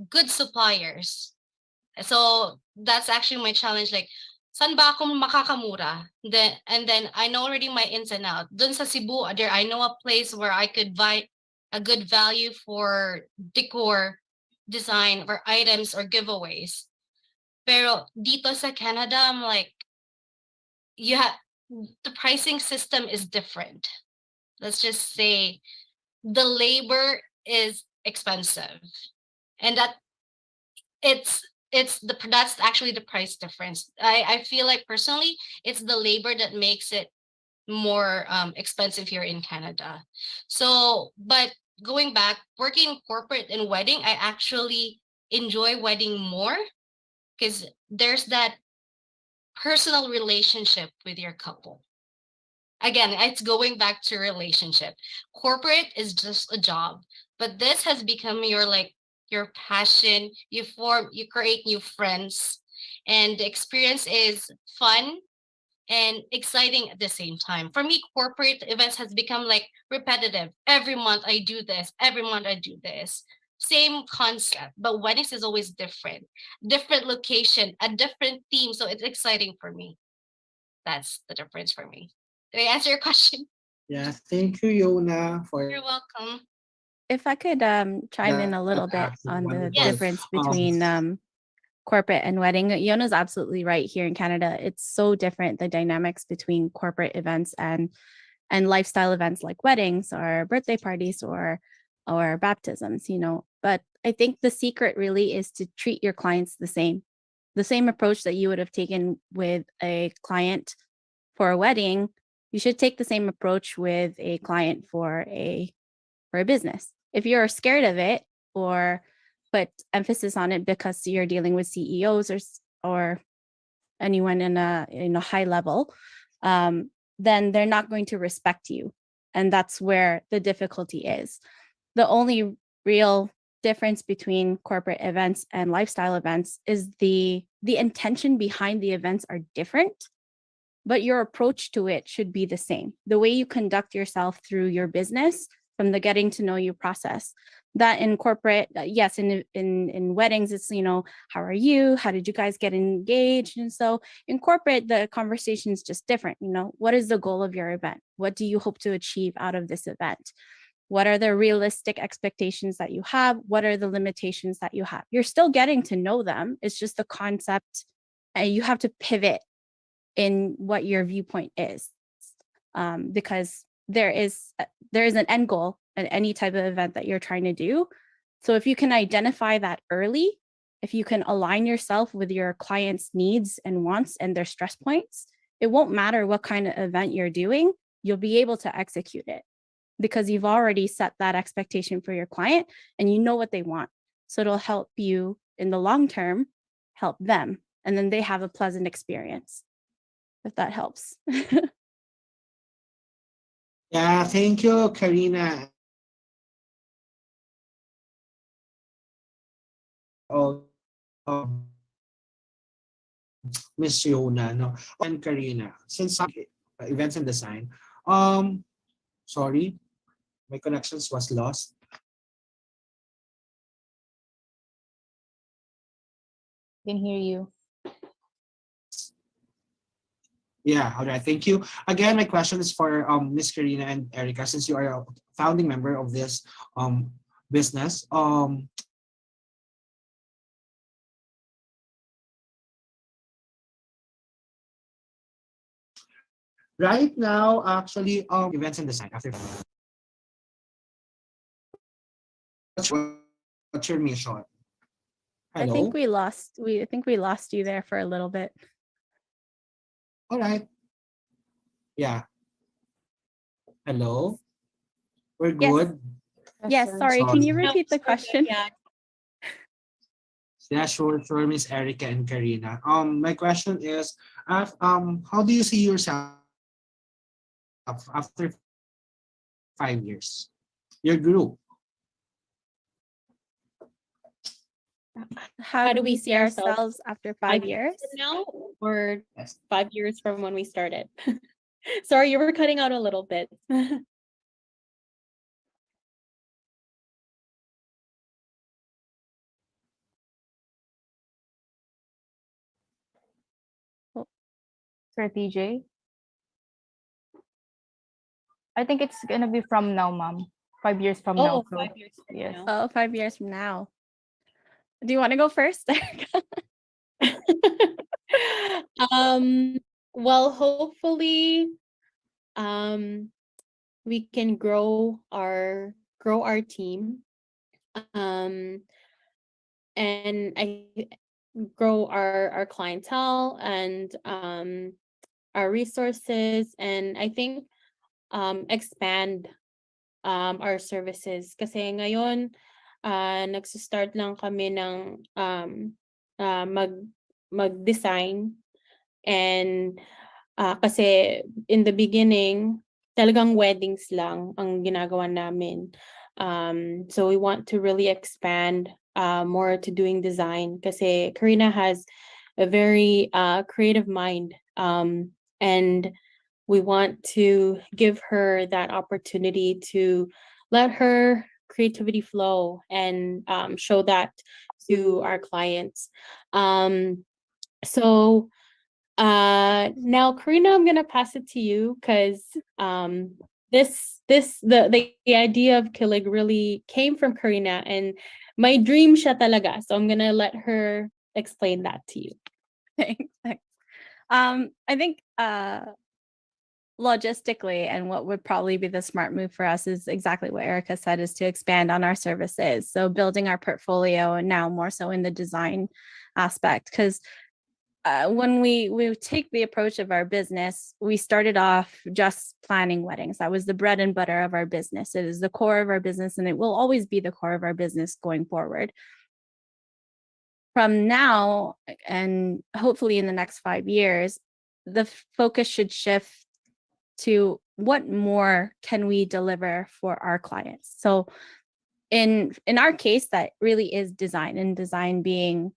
S5: good suppliers. So that's actually my challenge. Like, saan ba ako makakamura? And then I know already my ins and out. Dun sa Cebu, I know a place where I could buy a good value for decor, design, or items or giveaways. Pero dito sa Canada, I'm like, the pricing system is different. Let's just say the labor is expensive, and that's actually the price difference. I feel like personally it's the labor that makes it more expensive here in Canada. So, but going back, working corporate and wedding, I actually enjoy wedding more because there's that personal relationship with your couple. Again, it's going back to relationship. Corporate is just a job, but this has become your passion. You create new friends, and the experience is fun and exciting at the same time. For me, corporate events has become like repetitive. Every month I do this, every month I do this. Same concept, but weddings is always different. Different location, a different theme. So it's exciting for me. That's the difference for me. Did I answer your question?
S4: Yeah, thank you, Yona, for
S5: You're welcome.
S2: If I could chime in a little bit on the
S5: Yes.
S2: difference between corporate and wedding. Yona's absolutely right. Here in Canada, it's so different, the dynamics between corporate events and lifestyle events like weddings or birthday parties or baptisms, But I think the secret really is to treat your clients the same approach that you would have taken with a client for a wedding. You should take the same approach with a client for a business. If you're scared of it or put emphasis on it because you're dealing with CEOs or anyone in a high level, then they're not going to respect you. And that's where the difficulty is. The only real difference between corporate events and lifestyle events is the intention behind the events are different, but your approach to it should be the same. The way you conduct yourself through your business from the getting to know you process. That in corporate, yes, in weddings, it's, how are you? How did you guys get engaged? And so in corporate, the conversation is just different. What is the goal of your event? What do you hope to achieve out of this event? What are the realistic expectations that you have? What are the limitations that you have? You're still getting to know them. It's just the concept, and you have to pivot in what your viewpoint is, because there is an end goal at any type of event that you're trying to do. So if you can identify that early, if you can align yourself with your client's needs and wants and their stress points, it won't matter what kind of event you're doing, you'll be able to execute it because you've already set that expectation for your client and you know what they want. So it'll help you in the long term, help them, and then they have a pleasant experience, if that helps.
S4: Yeah, thank you, Karina. Oh, Miss Yona, no, and Karina. Since events and design, sorry, my connections was lost.
S1: Can hear you.
S4: Yeah, all right, thank you. Again, my question is for Miss Karina and Erica, since you are a founding member of this business. Right now, actually, events and design after. What's your mission?
S2: I
S4: Hello.
S2: think we lost you there for a little bit.
S4: All right. Yeah. Hello. We're
S2: Yes.
S4: good.
S2: Yes, sorry. Can you repeat the question?
S7: Yeah.
S4: Yeah, sure, Miss Erica and Karina. My question is, how do you see yourself after 5 years? Your group.
S2: How do we see ourselves after 5 years?
S7: From now, or
S4: Yes.
S7: 5 years from when we started? Sorry, you were cutting out a little bit.
S1: Sir TJ? I think it's gonna be from now, ma'am. 5 years from now.
S7: Oh,
S1: So
S7: 5 years from
S1: yes.
S7: now.
S2: Oh, 5 years from now. Do you want to go first?
S7: um, well, hopefully, we can grow our team, um, and I grow our clientele and our resources, and I think expand our services. Kasi ngayon, nagsa-start lang kami ng mag-design, and kasi in the beginning, talagang weddings lang ang ginagawa namin. So we want to really expand more to doing design kasi Karina has a very creative mind, and we want to give her that opportunity to let her creativity flow and show that to our clients. So now Karina, I'm gonna pass it to you because the idea of Kilig really came from Karina, and my dream siya talaga. So I'm gonna let her explain that to you.
S2: Thanks. I think logistically, and what would probably be the smart move for us is exactly what Erica said, is to expand on our services. So building our portfolio, and now more so in the design aspect, because when we take the approach of our business, we started off just planning weddings. That was the bread and butter of our business. It is the core of our business, and it will always be the core of our business going forward. From now, and hopefully in the next 5 years, the focus should shift to what more can we deliver for our clients. So in our case, that really is design, and design being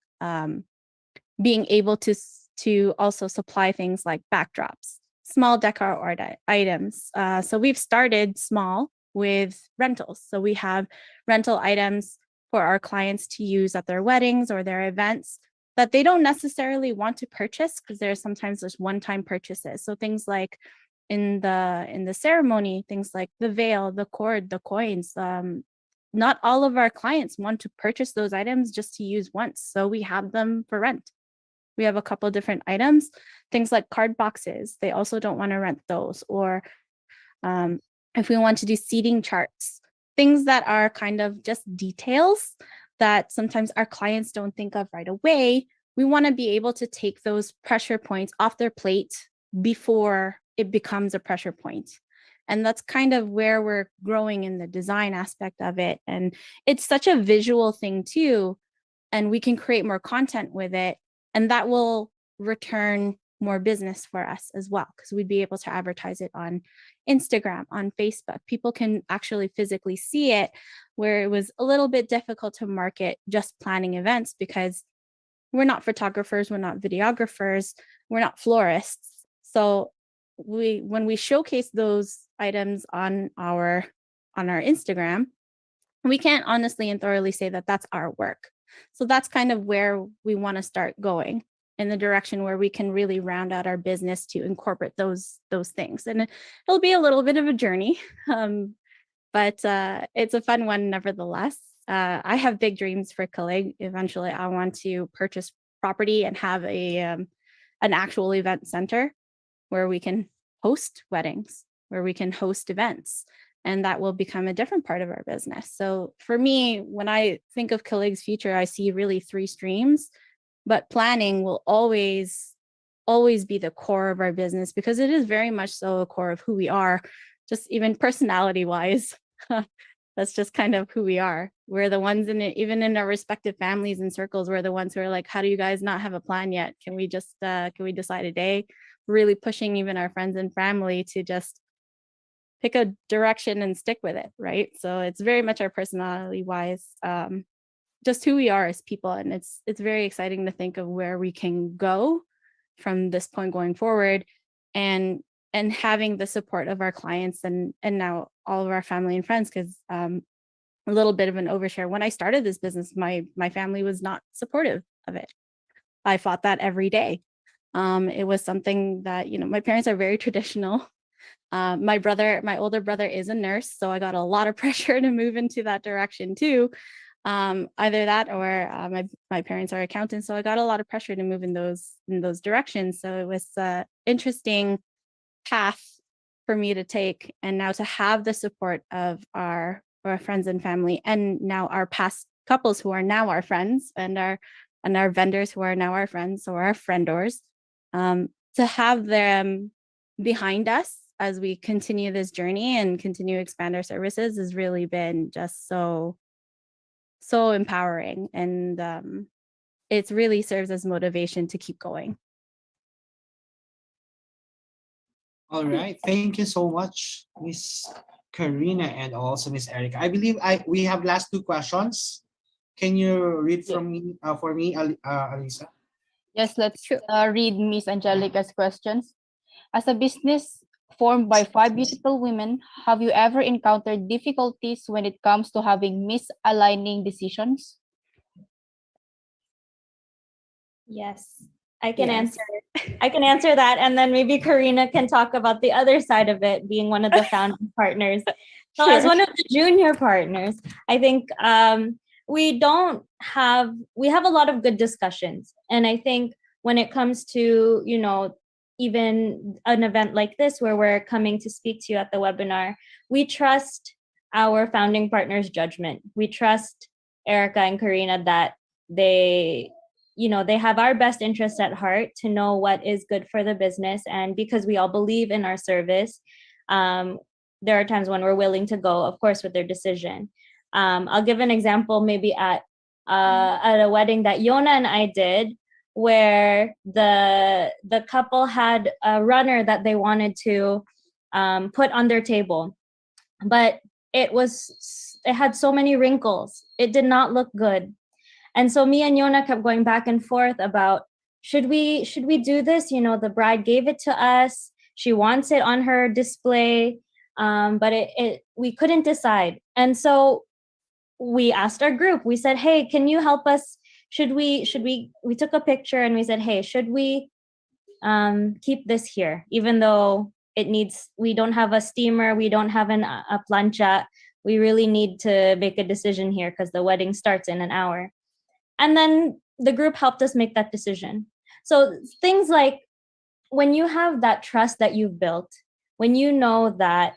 S2: able to also supply things like backdrops, small decor items. So we've started small with rentals. So we have rental items for our clients to use at their weddings or their events that they don't necessarily want to purchase, because there's sometimes just one-time purchases. So things like in the ceremony, things like the veil, the cord, the coins. Not all of our clients want to purchase those items just to use once. So we have them for rent. We have a couple different items, things like card boxes. They also don't want to rent those. Or if we want to do seating charts, things that are kind of just details that sometimes our clients don't think of right away, we want to be able to take those pressure points off their plate before it becomes a pressure point. And that's kind of where we're growing in the design aspect of it. And it's such a visual thing too. And we can create more content with it. And that will return more business for us as well, because we'd be able to advertise it on Instagram, on Facebook. People can actually physically see it, where it was a little bit difficult to market just planning events, because we're not photographers, we're not videographers, we're not florists. So when we showcase those items on our Instagram, we can't honestly and thoroughly say that that's our work. So that's kind of where we want to start going, in the direction where we can really round out our business to incorporate those things. And it'll be a little bit of a journey, but it's a fun one nevertheless. I have big dreams for Kilig. Eventually, I want to purchase property and have an actual event center where we can host weddings, where we can host events, and that will become a different part of our business. So for me, when I think of Kilig's future, I see really 3 streams, but planning will always be the core of our business, because it is very much so a core of who we are, just even personality wise. That's just kind of who we are. We're the ones in it, even in our respective families and circles, we're the ones who are like, how do you guys not have a plan yet? Can we just, can we decide a day? Really pushing even our friends and family to just pick a direction and stick with it, right? So it's very much our personality wise, just who we are as people. And it's very exciting to think of where we can go from this point going forward, and having the support of our clients and now all of our family and friends. Because a little bit of an overshare, when I started this business, my family was not supportive of it. I fought that every day. It was something that, my parents are very traditional. My older brother is a nurse, so I got a lot of pressure to move into that direction too. Either that or my parents are accountants, so I got a lot of pressure to move in those directions. So it was an interesting path for me to take, and now to have the support of our friends and family, and now our past couples who are now our friends, and our vendors who are now our friends or our friendors, to have them behind us as we continue this journey and continue to expand our services has really been just so empowering, and it really serves as motivation to keep going.
S4: All right. Thank you so much, Miss Karina and also Miss Erica. I believe we have last 2 questions. Can you read from me for me, Alisa?
S1: Yes, let's read Miss Angelica's questions. As a business formed by 5 beautiful women, have you ever encountered difficulties when it comes to having misaligning decisions?
S6: Yes, I can answer that, and then maybe Karina can talk about the other side of it, being one of the founding partners. So
S2: Sure.
S6: as one of the junior partners, I think we have a lot of good discussions, and I think when it comes to even an event like this where we're coming to speak to you at the webinar, we trust our founding partners' judgment. We trust Erica and Karina that they have our best interest at heart, to know what is good for the business. And because we all believe in our service, there are times when we're willing to go, of course, with their decision. I'll give an example, maybe at a wedding that Yona and I did, where the couple had a runner that they wanted to put on their table. But it had so many wrinkles. It did not look good. And so me and Yona kept going back and forth about, should we do this? You know, the bride gave it to us. She wants it on her display. But we couldn't decide. And so we asked our group, we said, hey, can you help us? We took a picture and we said, hey, should we keep this here, even though we don't have a steamer, we don't have a plancha, we really need to make a decision here because the wedding starts in an hour. And then the group helped us make that decision. So things like, when you have that trust that you've built, when you know that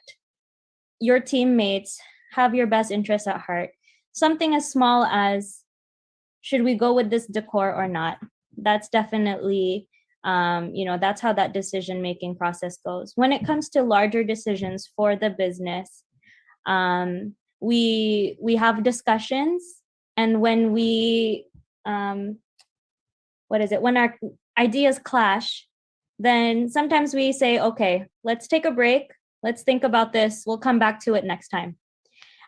S6: your teammates have your best interests at heart, something as small as, should we go with this decor or not? That's definitely, that's how that decision-making process goes. When it comes to larger decisions for the business, we have discussions, and when when our ideas clash, then sometimes we say, okay, let's take a break, let's think about this, we'll come back to it next time.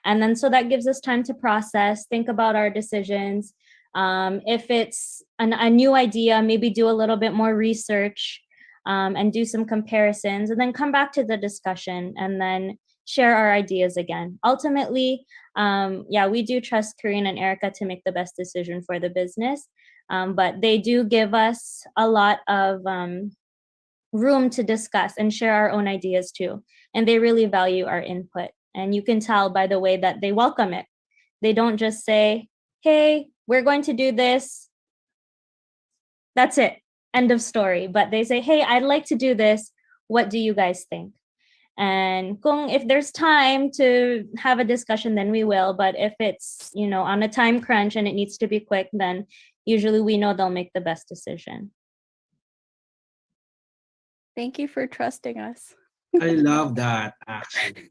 S6: And then so that gives us time to process, think about our decisions. If it's a new idea, maybe do a little bit more research, and do some comparisons, and then come back to the discussion and then share our ideas again. Ultimately, we do trust Corinne and Erica to make the best decision for the business, but they do give us a lot of room to discuss and share our own ideas too. And they really value our input. And you can tell by the way that they welcome it. They don't just say, hey, we're going to do this, that's it, end of story. But they say, hey, I'd like to do this, what do you guys think? And if there's time to have a discussion, then we will. But if it's, on a time crunch and it needs to be quick, then usually we know they'll make the best decision.
S2: Thank you for trusting us.
S4: I love that, actually.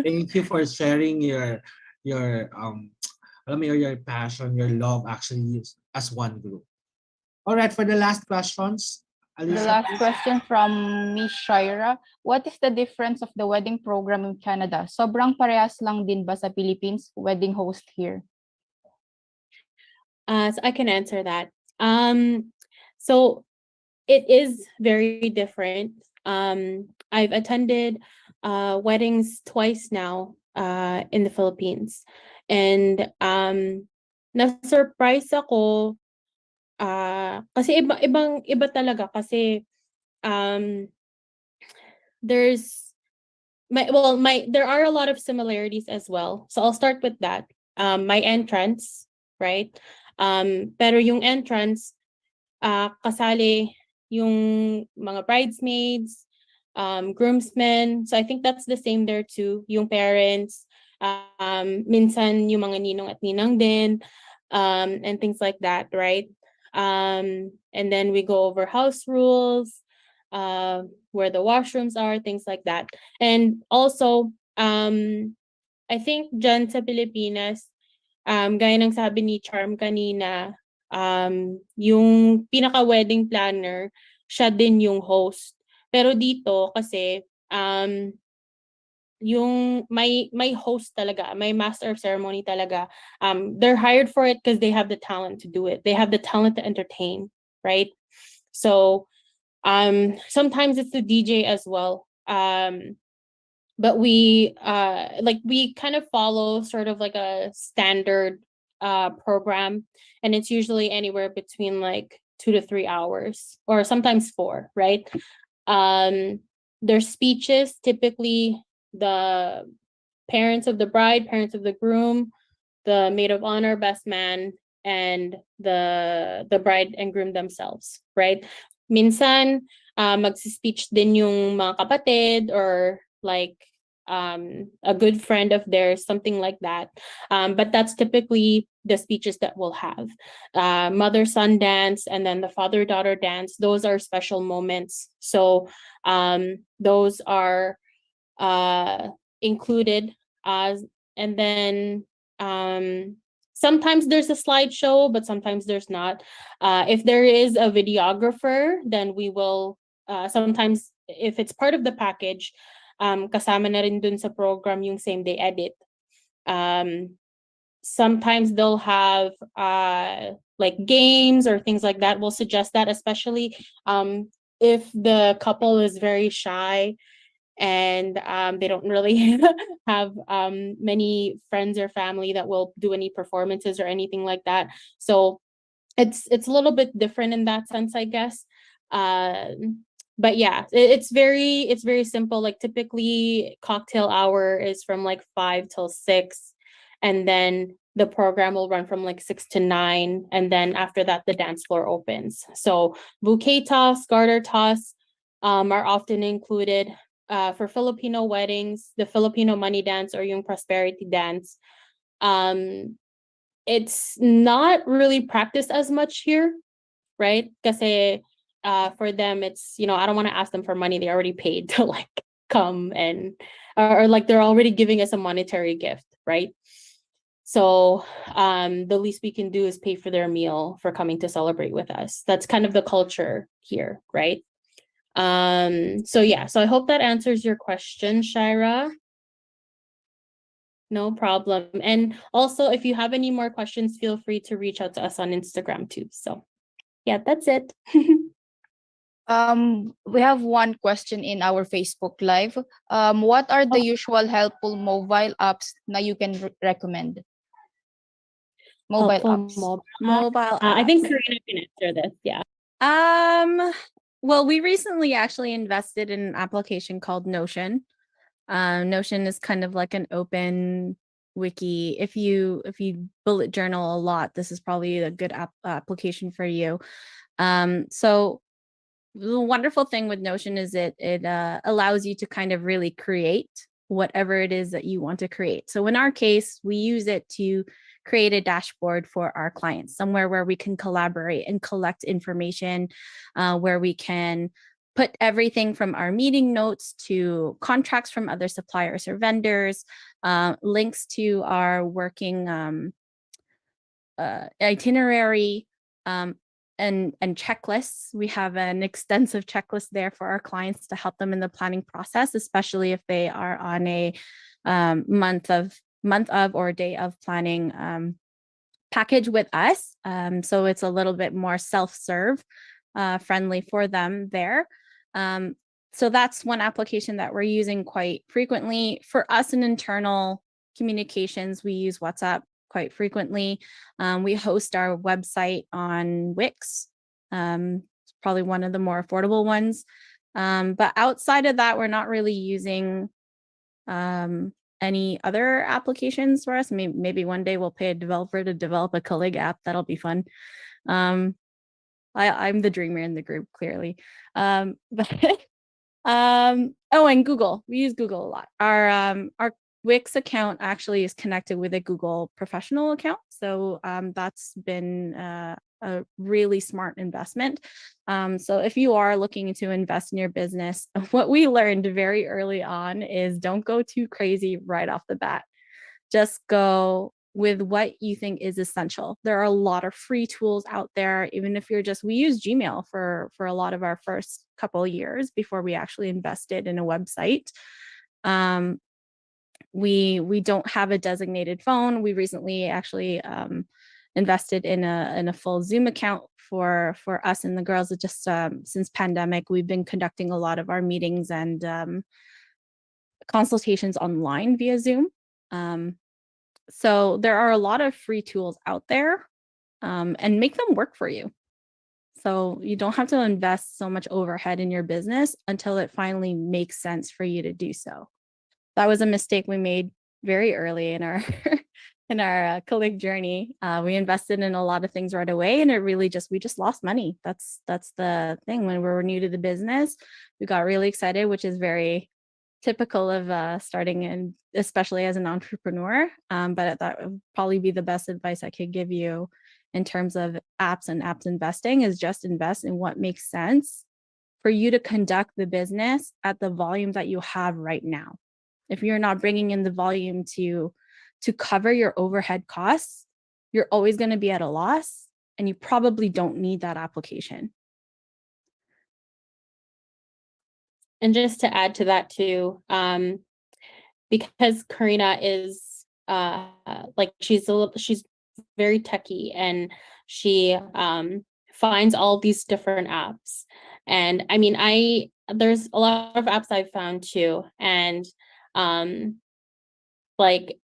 S4: Thank you for sharing your passion, your love, actually, as one group. All right, for the last questions,
S1: The
S4: Alicia,
S1: last
S4: please.
S1: question from Miss Shaira. What is the difference of the wedding program in Canada? Sobrang parehas lang din ba sa Philippines wedding host here?
S7: So I can answer that. So it is very different. I've attended weddings twice now in the Philippines. And na-surprise ako kasi iba talaga kasi there are a lot of similarities as well. So I'll start with that. My entrance, right? Pero yung entrance, kasali yung mga bridesmaids, groomsmen. So I think that's the same there too. Yung parents, minsan yung mga ninong at ninang din, and things like that, right? And then we go over house rules, where the washrooms are, things like that. And also, I think dyan sa Pilipinas, gaya ng sabi ni Charm kanina, yung pinaka-wedding planner, siya din yung host. Pero dito kasi, yung may host talaga, may master of ceremony talaga. They're hired for it because they have the talent to do it. They have the talent to entertain, right? So sometimes it's the DJ as well. But we kind of follow sort of like a standard program, and it's usually anywhere between like 2 to 3 hours, or sometimes 4, right? There's speeches, typically the parents of the bride, parents of the groom, the maid of honor, best man, and the bride and groom themselves, right? Minsan, magsi-speech din yung mga kapatid, or like a good friend of theirs, something like that. But that's typically the speeches that we'll have. Mother-son dance, and then the father-daughter dance. Those are special moments. So those are included. And then sometimes there's a slideshow, but sometimes there's not. If there is a videographer, then we will sometimes, if it's part of the package, kasama na rin dun sa program yung same day edit. Sometimes they'll have like games or things like that. We'll suggest that, especially if the couple is very shy and they don't really have many friends or family that will do any performances or anything like that. So it's a little bit different in that sense, I guess. But yeah, it's very simple. Like typically cocktail hour is from like 5 till 6, and then the program will run from like 6 to 9, and then after that the dance floor opens. So bouquet toss, garter toss are often included. For Filipino weddings, the Filipino money dance or yung prosperity dance. It's not really practiced as much here, right? Kasi for them, it's, I don't want to ask them for money. They already paid to like come and, or like they're already giving us a monetary gift, right? So the least we can do is pay for their meal for coming to celebrate with us. That's kind of the culture here, right? So yeah, so I hope that answers your question, Shira. No problem. And also, if you have any more questions, feel free to reach out to us on Instagram too. So yeah, that's it.
S1: We have one question in our Facebook Live. What are the usual helpful mobile apps na you can recommend? Mobile
S7: Helpful
S1: apps.
S2: Mobile
S7: I think
S2: apps.
S7: Karina can answer this. Yeah.
S2: Well, we recently actually invested in an application called Notion. Notion is kind of like an open wiki. If you bullet journal a lot, this is probably a good application for you. So the wonderful thing with Notion is it allows you to kind of really create whatever it is that you want to create. So in our case, we use it to create a dashboard for our clients, somewhere where we can collaborate and collect information, where we can put everything from our meeting notes to contracts from other suppliers or vendors, links to our working itinerary, and checklists. We have an extensive checklist there for our clients to help them in the planning process, especially if they are on a month of or day of planning package with us. So it's a little bit more self-serve friendly for them there. So that's one application that we're using quite frequently. For us in internal communications, we use WhatsApp quite frequently. We host our website on Wix. It's probably one of the more affordable ones. But outside of that, we're not really using any other applications for us. Maybe one day we'll pay a developer to develop a Kilig app. That'll be fun. I'm the dreamer in the group, clearly. But oh, and Google. We use Google a lot. Our Wix account actually is connected with a Google professional account. So that's been a really smart investment. So if you are looking to invest in your business, what we learned very early on is don't go too crazy right off the bat. Just go with what you think is essential. There are a lot of free tools out there. Even if we use Gmail for a lot of our first couple of years before we actually invested in a website. We don't have a designated phone. We recently actually invested in a full Zoom account for us and the girls. It just since pandemic, we've been conducting a lot of our meetings and consultations online via Zoom. So there are a lot of free tools out there, and make them work for you. So you don't have to invest so much overhead in your business until it finally makes sense for you to do so. That was a mistake we made very early in our Kilig journey. We invested in a lot of things right away, and we just lost money. That's the thing. When we were new to the business, we got really excited, which is very typical of starting, and especially as an entrepreneur. But that would probably be the best advice I could give you in terms of apps and apps investing, is just invest in what makes sense for you to conduct the business at the volume that you have right now. If you're not bringing in the volume to cover your overhead costs, you're always going to be at a loss, and you probably don't need that application.
S7: and just to add to that too, because Karina is like she's very techie, and she finds all these different apps. And I mean, there's a lot of apps I've found too, and like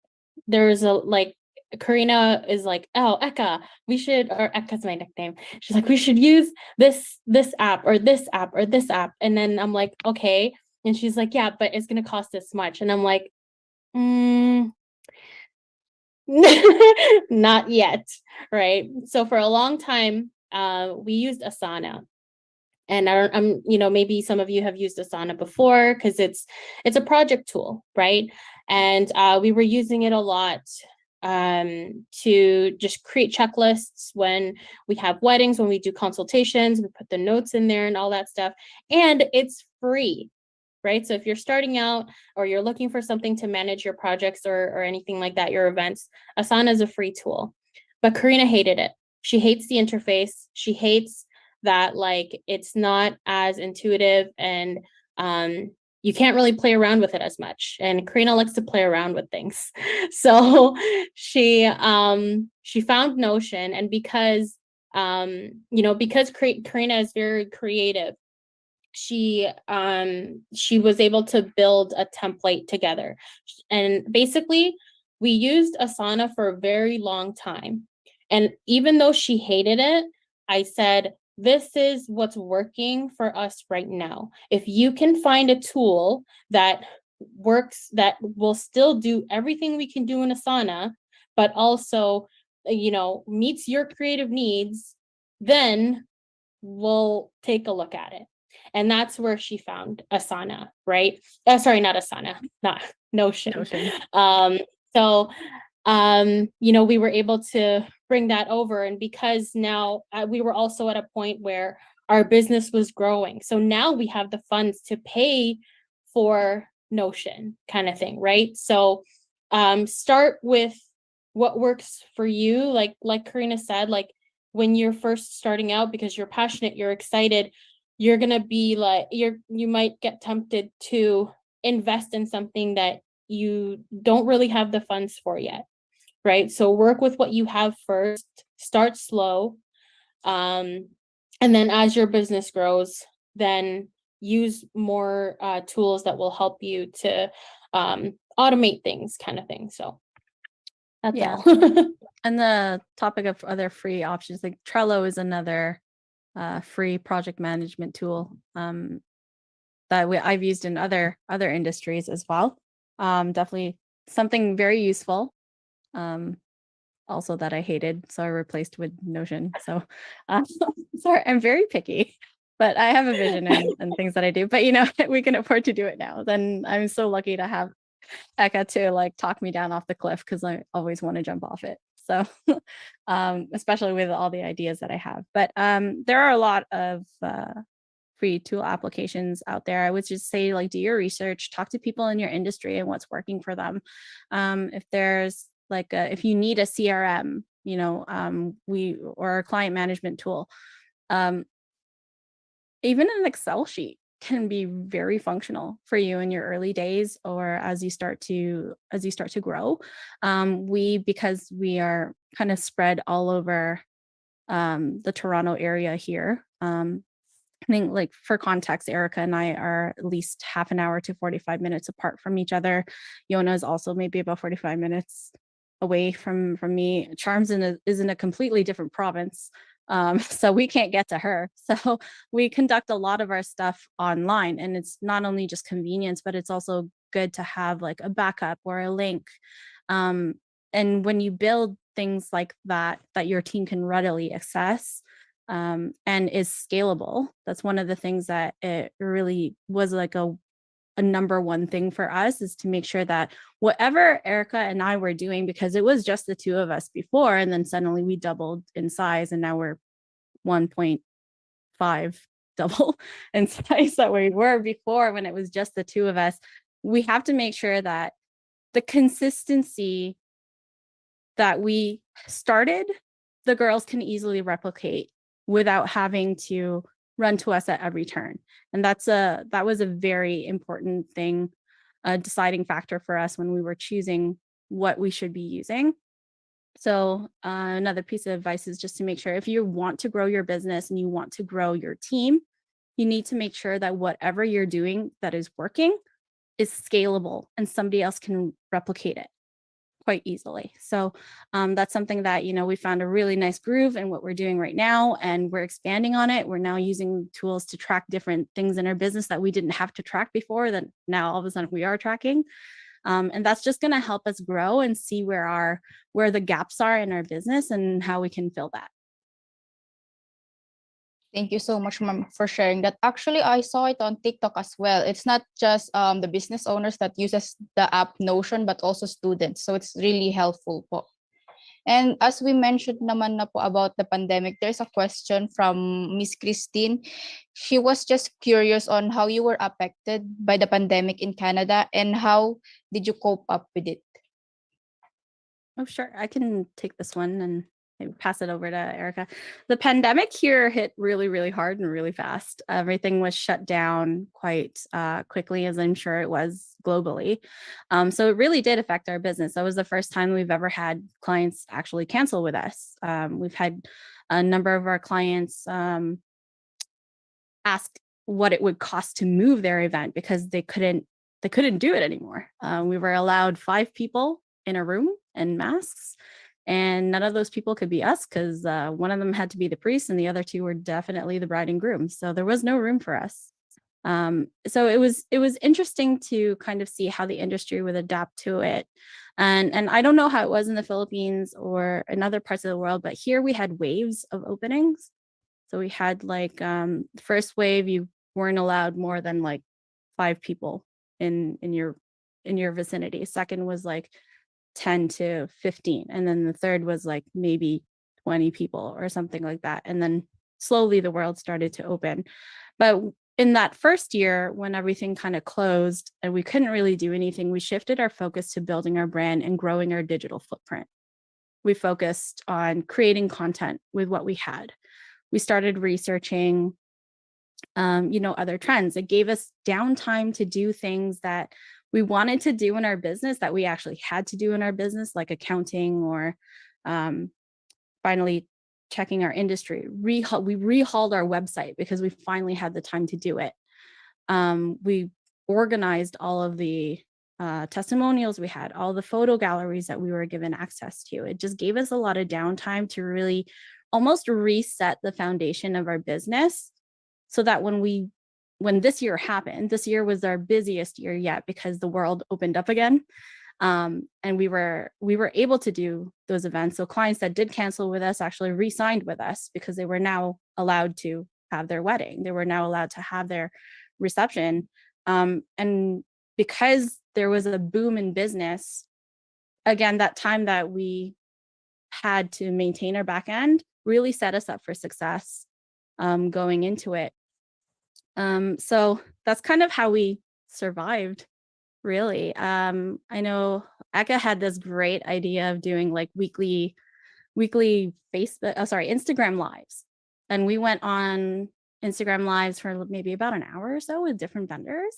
S7: there's a like Karina is like, oh, Eka, we should, or Eka's my nickname. She's like, we should use this app or this app or this app. And then I'm like, okay. And she's like, yeah, but it's gonna cost this much. And I'm like, not yet, right? So for a long time, we used Asana. And I'm, maybe some of you have used Asana before because it's a project tool, right? And we were using it a lot to just create checklists when we have weddings, when we do consultations, we put the notes in there and all that stuff. And it's free, right? So if you're starting out or you're looking for something to manage your projects or anything like that, your events, Asana is a free tool. But Karina hated it. She hates the interface. She hates that like it's not as intuitive, and you can't really play around with it as much. And Karina likes to play around with things. So she found Notion, and because because Karina is very creative, she was able to build a template together. And basically we used Asana for a very long time. And even though she hated it, I said, this is what's working for us right now. If you can find a tool that works, that will still do everything we can do in Asana, but also, meets your creative needs, then we'll take a look at it. And that's where she found Asana, right? Sorry, not Asana, not Notion. So we were able to bring that over. And because now we were also at a point where our business was growing. So now we have the funds to pay for Notion kind of thing, right? So start with what works for you. Like Karina said, like when you're first starting out, because you're passionate, you're excited, you're going to be like, you might get tempted to invest in something that you don't really have the funds for yet, right? So work with what you have first, start slow. And then as your business grows, then use more tools that will help you to automate things kind of thing. So that's all.
S2: And the topic of other free options, like Trello is another free project management tool that I've used in other industries as well. Definitely something very useful. Also that I hated, so I replaced with Notion. So sorry, I'm very picky, but I have a vision and things that I do. But we can afford to do it now. Then I'm so lucky to have Eka to like talk me down off the cliff, because I always want to jump off it. So especially with all the ideas that I have. But there are a lot of free tool applications out there. I would just say, like, do your research, talk to people in your industry and what's working for them. If there's like if you need a CRM, or a client management tool, even an Excel sheet can be very functional for you in your early days, or as you start to grow. Because we are kind of spread all over the Toronto area here. I think, like, for context, Erica and I are at least half an hour to 45 minutes apart from each other. Yona is also maybe about 45 minutes away from me. Charms is in a completely different province. So we can't get to her. So we conduct a lot of our stuff online, and it's not only just convenience, but it's also good to have like a backup or a link. And when you build things like that your team can readily access, and is scalable, that's one of the things that it really was like a number one thing for us, is to make sure that whatever Erica and I were doing, because it was just the two of us before, and then suddenly we doubled in size, and now we're 1.5 double in size that we were before when it was just the two of us. We have to make sure that the consistency that we started, the girls can easily replicate without having to run to us at every turn. And that was a very important thing, a deciding factor for us when we were choosing what we should be using. So another piece of advice is just to make sure if you want to grow your business and you want to grow your team, you need to make sure that whatever you're doing that is working is scalable and somebody else can replicate it quite easily. So that's something that, we found a really nice groove in what we're doing right now, and we're expanding on it. We're now using tools to track different things in our business that we didn't have to track before, that now all of a sudden we are tracking. And that's just going to help us grow and see where the gaps are in our business and how we can fill that.
S1: Thank you so much, ma'am, for sharing that. Actually, I saw it on TikTok as well. It's not just the business owners that uses the app Notion, but also students. So it's really helpful po. And as we mentioned naman na po about the pandemic, there's a question from Miss Christine. She was just curious on how you were affected by the pandemic in Canada and how did you cope up with it?
S2: Oh, sure. I can take this one and maybe pass it over to Erica. The pandemic here hit really, really hard and really fast. Everything was shut down quite quickly, as I'm sure it was globally. So it really did affect our business. That was the first time we've ever had clients actually cancel with us. We've had a number of our clients ask what it would cost to move their event because they couldn't do it anymore. We were allowed 5 people in a room and masks, and none of those people could be us because one of them had to be the priest and the other 2 were definitely the bride and groom. So there was no room for us. So it was interesting to kind of see how the industry would adapt to it. And I don't know how it was in the Philippines or in other parts of the world, but here we had waves of openings. So we had like first wave, you weren't allowed more than like 5 people in your vicinity. Second was like 10 to 15. And then the third was like maybe 20 people or something like that. And then slowly the world started to open. But in that first year, when everything kind of closed and we couldn't really do anything, we shifted our focus to building our brand and growing our digital footprint. We focused on creating content with what we had. We started researching other trends. It gave us downtime to do things that we wanted to do in our business that we actually had to do in our business, like accounting or finally checking our industry. We rehauled our website because we finally had the time to do it. We organized all of the testimonials we had, all the photo galleries that we were given access to. It just gave us a lot of downtime to really almost reset the foundation of our business so that when this year happened, this year was our busiest year yet because the world opened up again. And we were able to do those events. So clients that did cancel with us actually re-signed with us because they were now allowed to have their wedding. They were now allowed to have their reception. And because there was a boom in business, again, that time that we had to maintain our back end really set us up for success going into it. So that's kind of how we survived, really. I know Eka had this great idea of doing like weekly Instagram lives. And we went on Instagram lives for maybe about an hour or so with different vendors.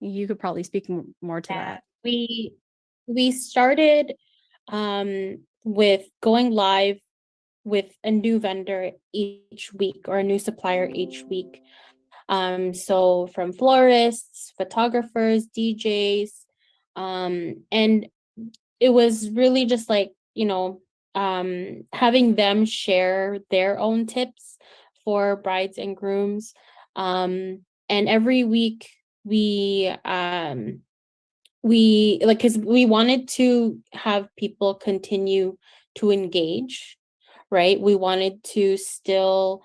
S2: You could probably speak more to that.
S7: We started with going live with a new vendor each week or a new supplier each week. So from florists, photographers, DJs, and it was really just like, having them share their own tips for brides and grooms. And every week we because we wanted to have people continue to engage, right? We wanted to still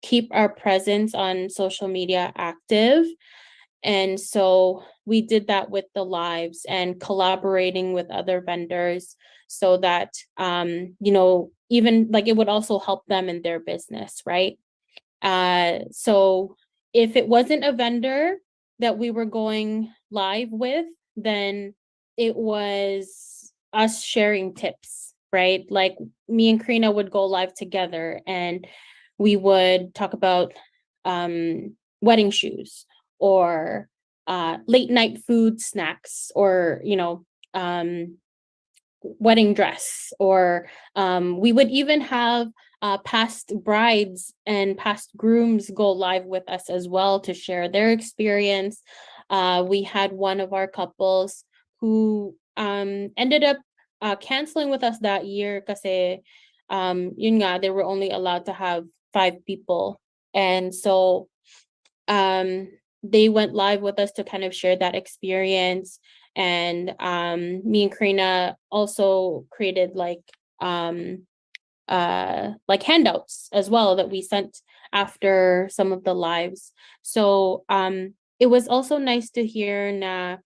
S7: keep our presence on social media active. And so we did that with the lives and collaborating with other vendors so that, even like it would also help them in their business, right? So if it wasn't a vendor that we were going live with, then it was us sharing tips, right? Like me and Karina would go live together and we would talk about wedding shoes or late night food snacks, or wedding dress, or we would even have past brides and past grooms go live with us as well to share their experience. We had one of our couples who ended up canceling with us that year kasi yun nga, they were only allowed to have 5 people, and so they went live with us to kind of share that experience. And me and Karina also created like handouts as well that we sent after some of the lives. So it was also nice to hear na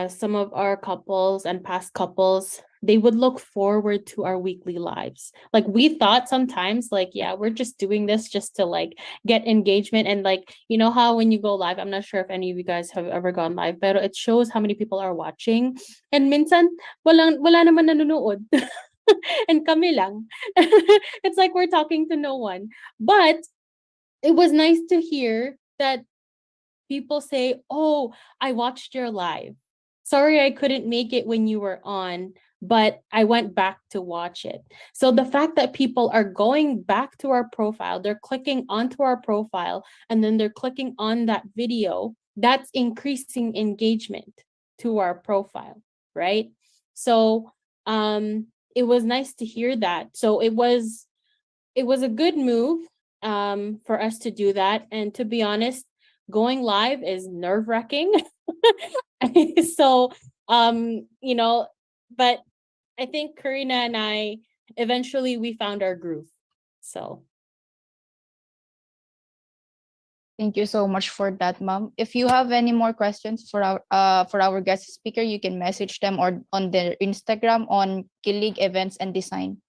S7: some of our couples and past couples, they would look forward to our weekly lives. Like we thought sometimes, like, yeah, we're just doing this just to like get engagement. And like, you know how when you go live, I'm not sure if any of you guys have ever gone live, but it shows how many people are watching. And minsan, wala naman nanonood. And kami lang. It's like we're talking to no one. But it was nice to hear that people say, "Oh, I watched your live. Sorry I couldn't make it when you were on, but I went back to watch it." So the fact that people are going back to our profile, they're clicking onto our profile, and then they're clicking on that video, that's increasing engagement to our profile, right? So it was nice to hear that. So it was a good move for us to do that. And to be honest, going live is nerve-wracking. So but I think Karina and I, eventually we found our groove. So
S1: Thank you so much for that, ma'am. If you have any more questions for our guest speaker, you can message them or on their Instagram on Kilig Events and Design.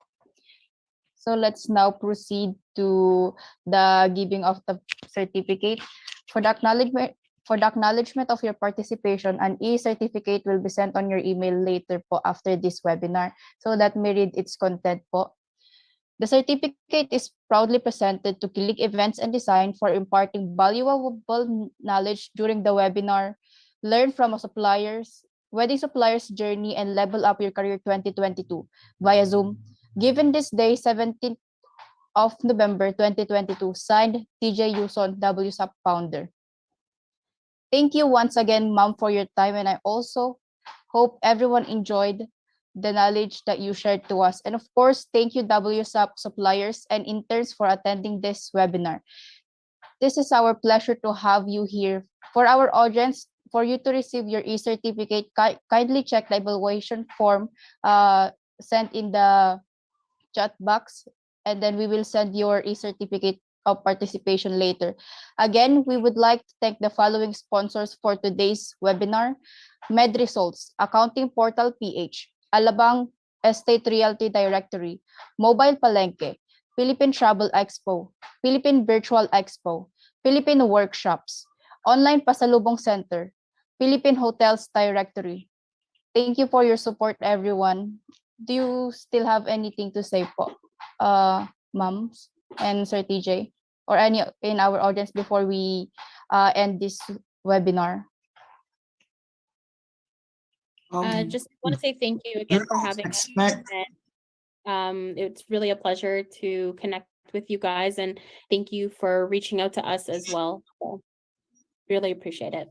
S1: So let's now proceed to the giving of the certificate. For the acknowledgement of your participation, an e-certificate will be sent on your email later po after this webinar so that may read its content po. The certificate is proudly presented to Kilig Events and Design for imparting valuable knowledge during the webinar. Learn from a wedding supplier's journey and level up your career 2022 via Zoom. Given this day, 17th of November 2022, signed TJ Yuson, WSAP founder. Thank you once again, ma'am, for your time, and I also hope everyone enjoyed the knowledge that you shared to us. And of course, thank you WSAP suppliers and interns for attending this webinar. This is our pleasure to have you here. For our audience, for you to receive your e-certificate, kindly check the evaluation form sent in the chat box, and then we will send your e-certificate of participation later. Again, we would like to thank the following sponsors for today's webinar: Med Results, Accounting Portal PH, Alabang Estate Realty Directory, Mobile Palenque, Philippine Travel Expo, Philippine Virtual Expo, Philippine Workshops, Online Pasalubong Center, Philippine Hotels Directory. Thank you for your support, everyone. Do you still have anything to say po, moms and Sir TJ, or any in our audience before we end this webinar?
S7: just want to say thank you again for
S4: girls
S7: having us.
S4: expect
S7: And it's really a pleasure to connect with you guys, and thank you for reaching out to us as well. So really appreciate it.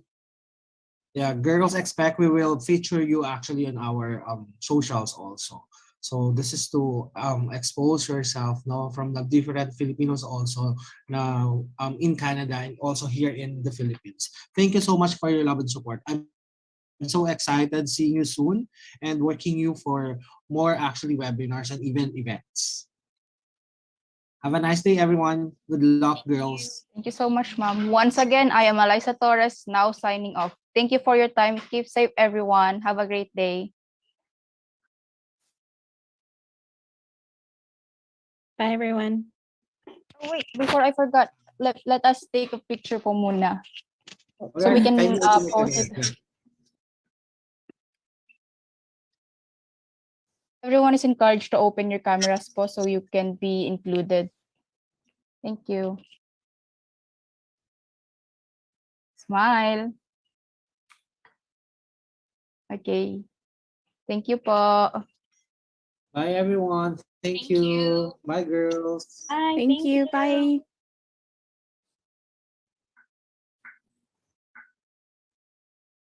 S4: Yeah, girls expect we will feature you actually on our socials also. So this is to expose yourself no from the different Filipinos also now in Canada and also here in the Philippines. Thank you so much for your love and support. I'm so excited seeing you soon and working you for more actually webinars and even events. Have a nice day, everyone. Good luck, girls.
S1: Thank you so much, ma'am. Once again, I am Eliza Torres, now signing off. Thank you for your time. Keep safe, everyone. Have a great day.
S7: Bye, everyone.
S1: Oh, wait, before I forgot, let us take a picture po muna. So we
S4: Alright,
S1: can
S4: kindly
S1: post it. Everyone is encouraged to open your cameras po so you can be included. Thank you. Smile. Okay. Thank you po.
S4: Bye everyone. Thank
S5: Thank you.
S4: you. Bye girls.
S6: Bye.
S2: Thank you. Bye.